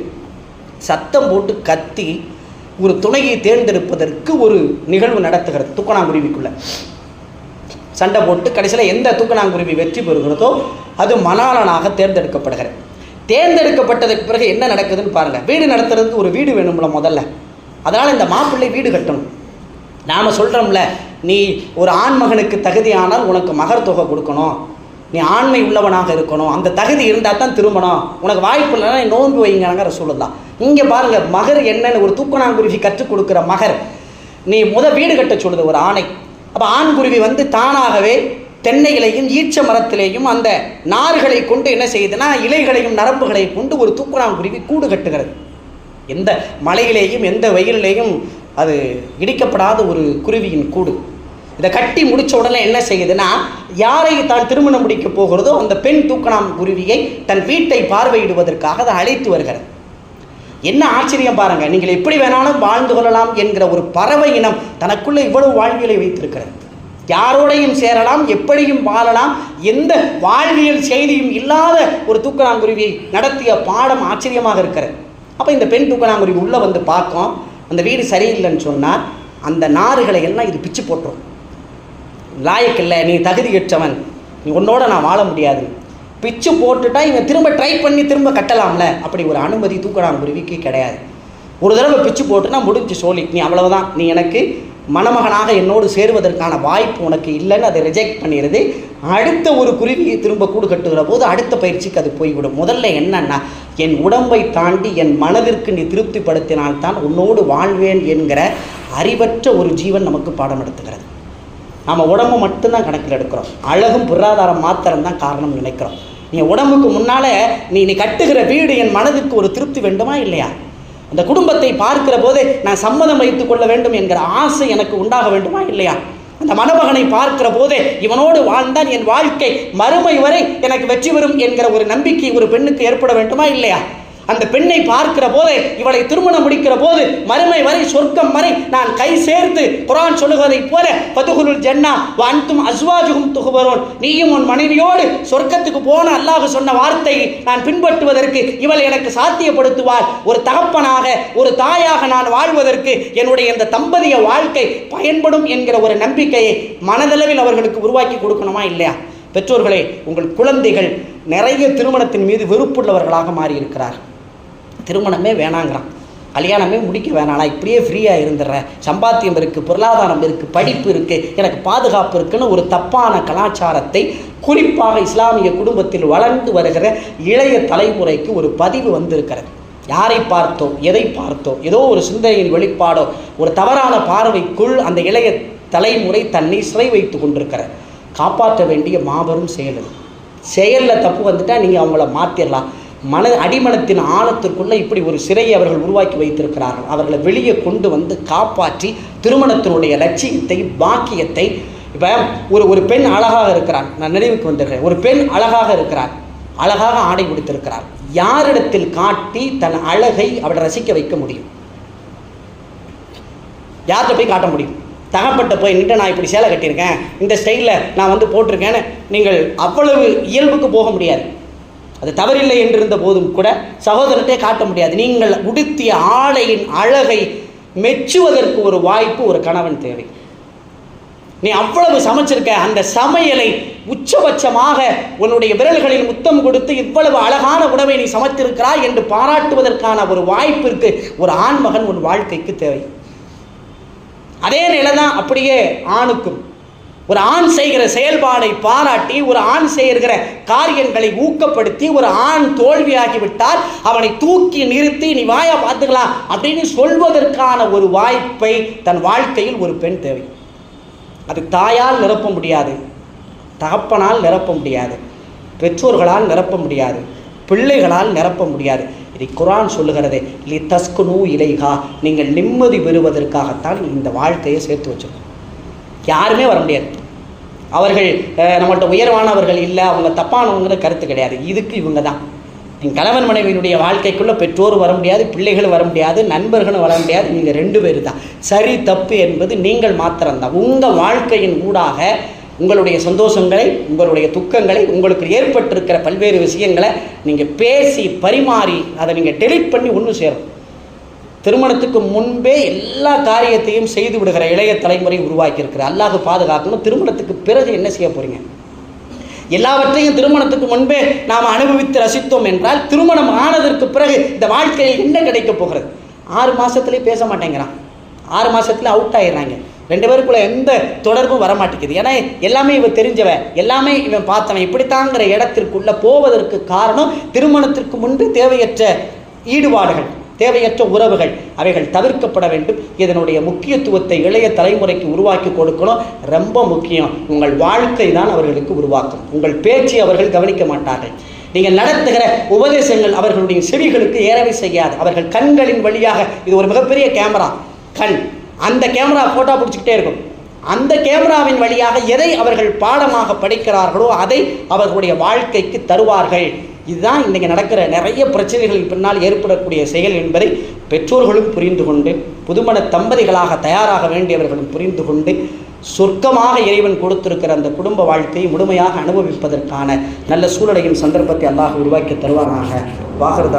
சத்தம் போட்டு கத்தி ஒரு துணையை தேர்ந்தெடுப்பதற்கு ஒரு நிகழ்வு நடத்துகிறது. தூக்கணாங்குருவிக்குள்ள சண்டை போட்டு கடைசியில் எந்த தூக்கணாங்குருவி வெற்றி பெறுகிறதோ அது மணாளனாக தேர்ந்தெடுக்கப்படுகிறது. தேர்ந்தெடுக்கப்பட்டதுக்கு பிறகு என்ன நடக்குதுன்னு பாருங்கள். வீடு நடத்துறதுக்கு ஒரு வீடு வேணும்ல முதல்ல. அதனால் இந்த மாப்பிள்ளை வீடு கட்டணும். நாம் சொல்கிறோம்ல, நீ ஒரு ஆண்மகனுக்கு தகுதியானால் உனக்கு மகர் தொகை கொடுக்கணும், நீ ஆண்மை உள்ளவனாக இருக்கணும், அந்த தகுதி இருந்தால் தான் திருமணம், உனக்கு வாய்ப்பு இல்லைன்னா நீ நோன்பு வைங்கிறாங்க ரசூலுல்லாஹ். இங்கே பாருங்கள், மகர் என்னன்னு ஒரு தூக்கணாங்குருவி கற்றுக் கொடுக்குற மகர். நீ வீடு கட்ட சொல்லுது ஒரு ஆணை. அப்போ ஆண்குருவி தானாகவே தென்னைகளையும் ஈச்ச மரத்திலேயும் அந்த நார்களை கொண்டு என்ன செய்யுதுன்னா இலைகளையும் நரம்புகளையும் கொண்டு ஒரு தூக்கணாங்குருவி கூடு கட்டுகிறது. எந்த மலையிலேயும் எந்த வெயிலேயும் அது இடிக்கப்படாத ஒரு குருவியின் கூடு. இதை கட்டி முடித்த உடனே என்ன செய்யுதுன்னா, யாரை தான் திருமணம் முடிக்க போகிறதோ அந்த பெண் தூக்கணாங்குருவியை தன் வீட்டை பார்வையிடுவதற்காக அதை அழைத்து வருகிறது. என்ன ஆச்சரியம் பாருங்கள், நீங்கள் எப்படி வேணாலும் வாழ்ந்து கொள்ளலாம் என்கிற ஒரு பறவை இனம் தனக்குள்ளே இவ்வளவு வாழ்வியலை வைத்திருக்கிறது. யாரோடையும் சேரலாம், எப்படியும் வாழலாம், எந்த வாழ்வியல் செய்தியும் இல்லாத ஒரு தூக்கணாங்குருவியை நடத்திய பாடம் ஆச்சரியமாக இருக்கிறது. அப்போ இந்த பெண் தூக்கணாங்குருவி உள்ளே வந்து பார்க்கும், அந்த வீடு சரியில்லைன்னு சொன்னால் அந்த நாறுகளை எல்லாம் இது பிச்சு போட்டுரும். லாயக்கில்லை, நீ தகுதியற்றவன், நீ உன்னோட நான் வாழ முடியாது. பிச்சு போட்டுட்டா இவன் திரும்ப ட்ரை பண்ணி திரும்ப கட்டலாம்ல, அப்படி ஒரு அனுமதி தூக்கணாங்குருவிக்கு கிடையாது. ஒரு தடவை பிச்சு போட்டுனா முடிஞ்சு சோழி, நீ அவ்வளவுதான், நீ எனக்கு மணமகனாக என்னோடு சேருவதற்கான வாய்ப்பு உனக்கு இல்லைன்னு அதை ரிஜெக்ட் பண்ணிடுது. அடுத்த ஒரு குருவியை திரும்ப கூடு கட்டுகிற போது அடுத்த பயிற்சிக்கு அது போய்விடும். முதல்ல என்னன்னா, என் உடம்பை தாண்டி என் மனதிற்கு நீ திருப்திப்படுத்தினால்தான் உன்னோடு வாழ்வேன் என்கிற அறிவற்ற ஒரு ஜீவன் நமக்கு பாடம் எடுத்துக்கிறது. நம்ம உடம்பு மட்டும்தான் கணக்கில் எடுக்கிறோம், அழகும் பொருளாதாரம் மாத்திரம்தான் காரணம் நினைக்கிறோம். நீ உடம்புக்கு முன்னால் நீ கட்டுகிற வீடு என் மனதுக்கு ஒரு திருப்தி வேண்டுமா இல்லையா? அந்த குடும்பத்தை பார்க்கிற போதே நான் சம்மதம் வைத்துக் கொள்ள வேண்டும் என்கிற ஆசை எனக்கு உண்டாக வேண்டுமா இல்லையா? அந்த மணமகனை பார்க்கிற போதே இவனோடு வாழ்ந்தான் என் வாழ்க்கை மறுமை வரை எனக்கு வெற்றி பெறும் என்கிற ஒரு நம்பிக்கை ஒரு பெண்ணுக்கு ஏற்பட வேண்டுமா இல்லையா? அந்த பெண்ணை பார்க்கிற போதே, இவளை திருமணம் முடிக்கிற போது மறுமை வரை சொர்க்கம் வரை நான் கை சேர்த்து குர்ஆன் சொல்லுவதை போல ஃபதுகுலுல் ஜன்னா வ அன்தும் அஸ்வாஜுகும் துஹ்பரூன், நீயும் உன் மனைவியோடு சொர்க்கத்துக்கு போன அல்லாஹ் சொன்ன வார்த்தையை நான் பின்பற்றுவதற்கு இவள் எனக்கு சாத்தியப்படுத்துவாள். ஒரு தகப்பனாக ஒரு தாயாக நான் வாழ்வதற்கு என்னுடைய இந்த தம்பதிய வாழ்க்கை பயன்படும் என்கிற ஒரு நம்பிக்கையை மனதளவில் அவர்களுக்கு உருவாக்கி கொடுக்கணுமா இல்லையா? பெற்றோர்களே, உங்கள் குழந்தைகள் நிறைய திருமணத்தின் மீது வெறுப்புள்ளவர்களாக மாறி இருக்கிறார். திருமணமே வேணாங்கிறான், கல்யாணமே முடிக்க வேணாம், நான் இப்படியே ஃப்ரீயாக இருந்துடுறேன், சம்பாத்தியம் இருக்குது, பொருளாதாரம் இருக்குது, படிப்பு இருக்குது, எனக்கு பாதுகாப்பு இருக்குன்னு ஒரு தப்பான கலாச்சாரத்தை குறிப்பாக இஸ்லாமிய குடும்பத்தில் வளர்ந்து வருகிற இளைய தலைமுறைக்கு ஒரு பதிவு வந்திருக்கிறது. யாரை பார்த்தோ எதை பார்த்தோ ஏதோ ஒரு சிந்தனையின் வெளிப்பாடோ ஒரு தவறான பார்வைக்குள் அந்த இளைய தலைமுறை தன்னை சிறை வைத்து கொண்டிருக்கிறது. காப்பாற்ற வேண்டிய மாபெரும் செயலில் தப்பு வந்துட்டால் நீங்கள் அவங்கள மாற்றிடலாம். அடிமனத்தின் ஆழத்திற்குள்ளே இப்படி ஒரு சிறையை அவர்கள் உருவாக்கி வைத்திருக்கிறார்கள். அவர்களை வெளியே கொண்டு வந்து காப்பாற்றி திருமணத்தினுடைய லட்சியத்தை பாக்கியத்தை, இப்போ ஒரு பெண் அழகாக இருக்கிறார், நான் நினைவுக்கு வந்திருக்கிறேன், ஒரு பெண் அழகாக இருக்கிறார், அழகாக ஆடை கொடுத்திருக்கிறார், யாரிடத்தில் காட்டி தன் அழகை அவளை ரசிக்க வைக்க முடியும்? யார்கிட்ட போய் காட்ட முடியும்? தகப்பட்ட போய் நின்று நான் இப்படி சேலை கட்டியிருக்கேன், இந்த ஸ்டைலில் நான் போட்டிருக்கேன்னு நீங்கள் அவ்வளவு இயல்புக்கு போக முடியாது. அது தவறில்லை என்றிருந்த போதும் கூட சகோதரத்தை காட்ட முடியாது. நீங்கள் உடுத்திய ஆடையின் அழகை மெச்சுவதற்கு ஒரு வாய்ப்பு ஒரு கணவன் தேவை. நீ அவ்வளவு சமைச்சிருக்க, அந்த சமையலை உச்சபட்சமாக உன்னுடைய விரல்களில் முத்தம் கொடுத்து இவ்வளவு அழகான உணவை நீ சமைத்திருக்கிறாய் என்று பாராட்டுவதற்கான ஒரு வாய்ப்பிற்கு ஒரு ஆண்மகன் உன் வாழ்க்கைக்கு தேவை. அதே நிலை தான் அப்படியே ஆணுக்கும். ஒரு ஆண் செய்கிற செயல்பாடை பாராட்டி, ஒரு ஆண் செய்கிற காரியங்களை ஊக்கப்படுத்தி, ஒரு ஆண் தோல்வியாகிவிட்டால் அவனை தூக்கி நிறுத்தி நீ வாயா பார்த்துக்கலாம் அப்படின்னு சொல்வதற்கான ஒரு வாய்ப்பை தன் வாழ்க்கையில் ஒரு பெண் தேவை. அது தாயால் நிரப்ப முடியாது, தகப்பனால் நிரப்ப முடியாது, பெற்றோர்களால் நிரப்ப முடியாது, பிள்ளைகளால் நிரப்ப முடியாது. இதை குர்ஆன் சொல்லுகிறதே, லி தஸ்குனு இலைஹா, நீங்கள் நிம்மதி பெறுவதற்காகத்தான் இந்த வாழ்க்கையை சேர்த்து வச்சிருக்கோம். யாருமே வர முடியாது. அவர்கள் நம்மள்கிட்ட உயர்வானவர்கள் இல்லை, அவங்க தப்பானவங்கிற கருத்து கிடையாது. இதுக்கு இவங்க தான். என் கணவன் மனைவியினுடைய வாழ்க்கைக்குள்ளே பெற்றோர் வர முடியாது, பிள்ளைகள் வர முடியாது, நண்பர்களும் வர முடியாது. நீங்கள் 2 பேர் தான். சரி தப்பு என்பது நீங்கள் மாத்திரம்தான். உங்கள் வாழ்க்கையின் ஊடாக உங்களுடைய சந்தோஷங்களை, உங்களுடைய துக்கங்களை, உங்களுக்கு ஏற்பட்டிருக்கிற பல்வேறு விஷயங்களை நீங்கள் பேசி பரிமாறி அதை நீங்கள் டெலிட் பண்ணி ஒன்று சேரும். திருமணத்துக்கு முன்பே எல்லா காரியத்தையும் செய்து விடுகிற இளைய தலைமுறை உருவாக்கியிருக்கிற அல்லாஹ் பாதுகாக்கணும். திருமணத்துக்கு பிறகு என்ன செய்ய போகிறீங்க? எல்லாவற்றையும் திருமணத்துக்கு முன்பே நாம் அனுபவித்து ரசித்தோம் என்றால் திருமணம் ஆனதற்கு பிறகு இந்த வாழ்க்கையில் என்ன கிடைக்க போகிறது? 6 மாதத்துலேயே பேச மாட்டேங்கிறான், 6 மாதத்துல அவுட் ஆகிடுறாங்க. 2 பேருக்குள்ள எந்த தொடர்பும் வரமாட்டேங்குது. ஏன்னா எல்லாமே இவன் தெரிஞ்சவன், எல்லாமே இவன் பார்த்தவன், இப்படித்தாங்கிற இடத்திற்குள்ள போவதற்கு காரணம் திருமணத்திற்கு முன்பு தேவையற்ற ஈடுபாடுகள், தேவையற்ற உறவுகள், அவைகள் தவிர்க்கப்பட வேண்டும். இதனுடைய முக்கியத்துவத்தை இளைய தலைமுறைக்கு உருவாக்கி கொடுக்கணும். ரொம்ப முக்கியம். உங்கள் வாழ்க்கை தான் அவர்களுக்கு உருவாக்கும். உங்கள் பேச்சை அவர்கள் கவனிக்க மாட்டார்கள். நீங்கள் நடத்துகிற உபதேசங்கள் அவர்களுடைய செவிகளுக்கு ஏறவே செய்யாது. அவர்கள் கண்களின் வழியாக, இது ஒரு மிகப்பெரிய கேமரா, கண், அந்த கேமரா ஃபோட்டோ பிடிச்சிக்கிட்டே இருக்கும். அந்த கேமராவின் வழியாக எதை அவர்கள் பாடமாக படிக்கிறார்களோ அதை அவர்களுடைய வாழ்க்கைக்கு தருவார்கள். இதுதான் இன்றைக்கி நடக்கிற நிறைய பிரச்சனைகளின் பின்னால் ஏற்படக்கூடிய செயல் என்பதை பெற்றோர்களும் புரிந்து கொண்டு, புதுமண தம்பதிகளாக தயாராக வேண்டியவர்களும் புரிந்து கொண்டு, சொர்க்கமாக இறைவன் கொடுத்திருக்கிற அந்த குடும்ப வாழ்க்கையை முழுமையாக அனுபவிப்பதற்கான நல்ல சூழலையும் சந்தர்ப்பத்தை அல்லாஹ் உருவாக்கி தருவானாக. வாகர்